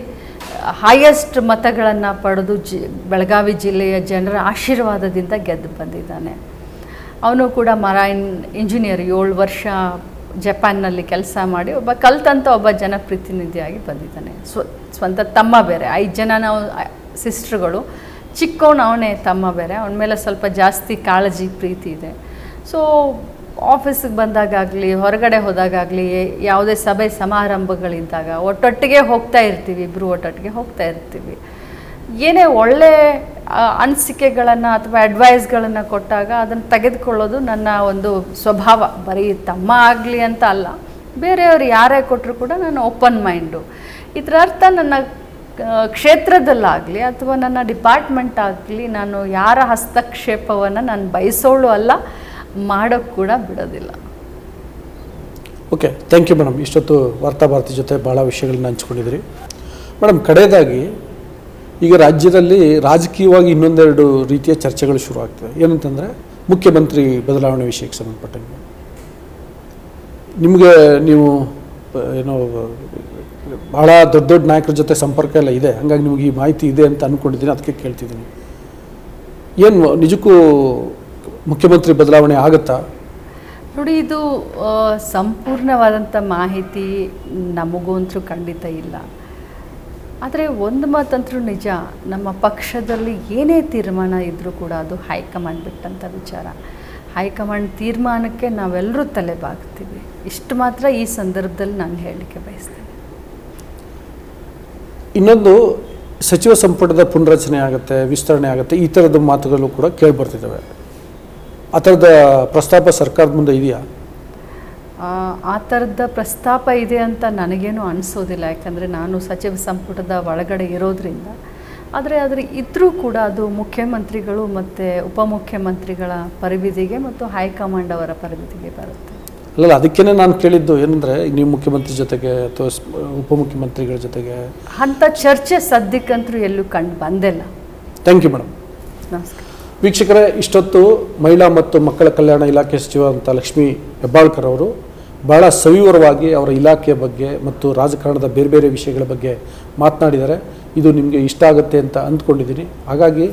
ಹೈಯೆಸ್ಟ್ ಮತಗಳನ್ನು ಪಡೆದು ಬೆಳಗಾವಿ ಜಿಲ್ಲೆಯ ಜನರ ಆಶೀರ್ವಾದದಿಂದ ಗೆದ್ದು ಬಂದಿದ್ದಾನೆ. ಅವನು ಕೂಡ ಮರೈನ್ ಇಂಜಿನಿಯರ್, 7 ವರ್ಷ ಜಪಾನ್ನಲ್ಲಿ ಕೆಲಸ ಮಾಡಿ ಒಬ್ಬ ಕಲ್ತಂಥ ಒಬ್ಬ ಜನಪ್ರತಿನಿಧಿಯಾಗಿ ಬಂದಿದ್ದಾನೆ. ಸ್ವಂತ ತಮ್ಮ ಬೇರೆ, 5 ಜನ ನಾವು ಸಿಸ್ಟ್ರುಗಳು, ಚಿಕ್ಕವನು ಅವನೇ ತಮ್ಮ ಬೇರೆ. ಅವನ ಮೇಲೆ ಸ್ವಲ್ಪ ಜಾಸ್ತಿ ಕಾಳಜಿ ಪ್ರೀತಿ ಇದೆ. ಸೊ ಆಫೀಸಿಗೆ ಬಂದಾಗಲಿ ಹೊರಗಡೆ ಹೋದಾಗಲಿ ಯಾವುದೇ ಸಭೆ ಸಮಾರಂಭಗಳಿದ್ದಾಗ ಒಟ್ಟೊಟ್ಟಿಗೆ ಹೋಗ್ತಾ ಇರ್ತೀವಿ, ಇಬ್ಬರು ಒಟ್ಟೊಟ್ಟಿಗೆ ಹೋಗ್ತಾ ಇರ್ತೀವಿ. ಏನೇ ಒಳ್ಳೆ ಅನಿಸಿಕೆಗಳನ್ನು ಅಥವಾ ಅಡ್ವೈಸ್ಗಳನ್ನು ಕೊಟ್ಟಾಗ ಅದನ್ನು ತೆಗೆದುಕೊಳ್ಳೋದು ನನ್ನ ಒಂದು ಸ್ವಭಾವ. ಬರೀ ತಮ್ಮ ಆಗಲಿ ಅಂತ ಅಲ್ಲ, ಬೇರೆಯವರು ಯಾರೇ ಕೊಟ್ಟರು ಕೂಡ ನಾನು ಓಪನ್ ಮೈಂಡು. ಇದರ ಅರ್ಥ ನನ್ನ ಕ್ಷೇತ್ರದಲ್ಲಾಗಲಿ ಅಥವಾ ನನ್ನ ಡಿಪಾರ್ಟ್ಮೆಂಟ್ ಆಗಲಿ ನಾನು ಯಾರ ಹಸ್ತಕ್ಷೇಪವನ್ನು ನಾನು ಬಯಸೋಳು ಅಲ್ಲ, ಮಾಡೋಕ್ಕೆ ಕೂಡ ಬಿಡೋದಿಲ್ಲ.
Okay, thank you madam. ಇಷ್ಟೊತ್ತು ವಾರ್ತಾಭಾರತಿ ಜೊತೆ ಭಾಳ ವಿಷಯಗಳನ್ನ ಹಂಚ್ಕೊಂಡಿದ್ರಿ ಮೇಡಮ್. ಕಡೆಯದಾಗಿ ಈಗ ರಾಜ್ಯದಲ್ಲಿ ರಾಜಕೀಯವಾಗಿ ಇನ್ನೊಂದೆರಡು ರೀತಿಯ ಚರ್ಚೆಗಳು ಶುರು ಆಗ್ತವೆ. ಏನಂತಂದರೆ ಮುಖ್ಯಮಂತ್ರಿ ಬದಲಾವಣೆ ವಿಷಯಕ್ಕೆ ಸಂಬಂಧಪಟ್ಟಂಗೆ ನಿಮಗೆ ನೀವು ಏನೋ ಭಾಳ ದೊಡ್ಡ ದೊಡ್ಡ ನಾಯಕರ ಜೊತೆ ಸಂಪರ್ಕ ಎಲ್ಲ ಇದೆ, ಹಾಗಾಗಿ ನಿಮಗೆ ಈ ಮಾಹಿತಿ ಇದೆ ಅಂತ ಅಂದ್ಕೊಂಡಿದ್ದೀನಿ, ಅದಕ್ಕೆ ಕೇಳ್ತಿದ್ದೀನಿ. ಏನು ನಿಜಕ್ಕೂ ಮುಖ್ಯಮಂತ್ರಿ ಬದಲಾವಣೆ ಆಗುತ್ತಾ?
ನೋಡಿ, ಇದು ಸಂಪೂರ್ಣವಾದಂಥ ಮಾಹಿತಿ ನಮಗಂತೂ ಖಂಡಿತ ಇಲ್ಲ. ಆದರೆ ಒಂದು ಮಾತಂತರೂ ನಿಜ, ನಮ್ಮ ಪಕ್ಷದಲ್ಲಿ ಏನೇ ತೀರ್ಮಾನ ಇದ್ದರೂ ಕೂಡ ಅದು ಹೈಕಮಾಂಡ್ ಬಿಟ್ಟಂಥ ವಿಚಾರ. ಹೈಕಮಾಂಡ್ ತೀರ್ಮಾನಕ್ಕೆ ನಾವೆಲ್ಲರೂ ತಲೆ ಬಾಗ್ತೀವಿ. ಇಷ್ಟು ಮಾತ್ರ ಈ ಸಂದರ್ಭದಲ್ಲಿ ನಾನು ಹೇಳಲಿಕ್ಕೆ ಬಯಸ್ತೇನೆ.
ಇನ್ನೊಂದು, ಸಚಿವ ಸಂಪುಟದ ಪುನರಚನೆ ಆಗುತ್ತೆ, ವಿಸ್ತರಣೆ ಆಗುತ್ತೆ, ಈ ಥರದ ಮಾತುಗಳು ಕೂಡ ಕೇಳಿಬರ್ತಿದ್ದಾವೆ. ಆ ಥರದ ಪ್ರಸ್ತಾಪ ಸರ್ಕಾರದ ಮುಂದೆ ಇದೆಯಾ?
ಆ ಥರದ ಪ್ರಸ್ತಾಪ ಇದೆ ಅಂತ ನನಗೇನು ಅನಿಸೋದಿಲ್ಲ, ಯಾಕಂದರೆ ನಾನು ಸಚಿವ ಸಂಪುಟದ ಒಳಗಡೆ ಇರೋದ್ರಿಂದ. ಆದರೆ ಇದ್ದರೂ ಕೂಡ ಅದು ಮುಖ್ಯಮಂತ್ರಿಗಳು ಮತ್ತು ಉಪಮುಖ್ಯಮಂತ್ರಿಗಳ ಪರಿಮಿತಿಗೆ ಮತ್ತು ಹೈಕಮಾಂಡ್ ಅವರ ಪರಿಮಿತಿಗೆ ಬರುತ್ತೆ.
ಅಲ್ಲ, ಅದಕ್ಕೇ ನಾನು ಕೇಳಿದ್ದು ಏನಂದರೆ, ನೀವು ಮುಖ್ಯಮಂತ್ರಿ ಜೊತೆಗೆ ಅಥವಾ ಉಪಮುಖ್ಯಮಂತ್ರಿಗಳ ಜೊತೆಗೆ
ಅಂಥ ಚರ್ಚೆ ಸದ್ಯಕ್ಕಂತೂ ಎಲ್ಲೂ ಕಂಡು ಬಂದಿಲ್ಲ.
Thank you madam.
ನಮಸ್ಕಾರ
ವೀಕ್ಷಕರೇ, ಇಷ್ಟೊತ್ತು ಮಹಿಳಾ ಮತ್ತು ಮಕ್ಕಳ ಕಲ್ಯಾಣ ಇಲಾಖೆ ಸಚಿವರಂಥ ಲಕ್ಷ್ಮೀ ಹೆಬ್ಬಾಳ್ಕರ್ ಅವರು ಭಾಳ ಸವಿವರವಾಗಿ ಅವರ ಇಲಾಖೆಯ ಬಗ್ಗೆ ಮತ್ತು ರಾಜಕಾರಣದ ಬೇರೆ ಬೇರೆ ವಿಷಯಗಳ ಬಗ್ಗೆ ಮಾತನಾಡಿದ್ದಾರೆ. ಇದು ನಿಮಗೆ ಇಷ್ಟ ಆಗುತ್ತೆ ಅಂತ ಅಂದ್ಕೊಂಡಿದ್ದೀನಿ. ಹಾಗಾಗಿ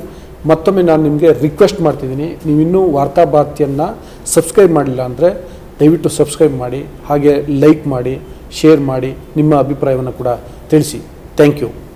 ಮತ್ತೊಮ್ಮೆ ನಾನು ನಿಮಗೆ ರಿಕ್ವೆಸ್ಟ್ ಮಾಡ್ತಿದ್ದೀನಿ, ನೀವಿನ್ನೂ ವಾರ್ತಾಭಾರತಿಯನ್ನು ಸಬ್ಸ್ಕ್ರೈಬ್ ಮಾಡಿಲ್ಲ ಅಂದರೆ ದಯವಿಟ್ಟು ಸಬ್ಸ್ಕ್ರೈಬ್ ಮಾಡಿ, ಹಾಗೆ ಲೈಕ್ ಮಾಡಿ, ಶೇರ್ ಮಾಡಿ, ನಿಮ್ಮ ಅಭಿಪ್ರಾಯವನ್ನು ಕೂಡ ತಿಳಿಸಿ. Thank you.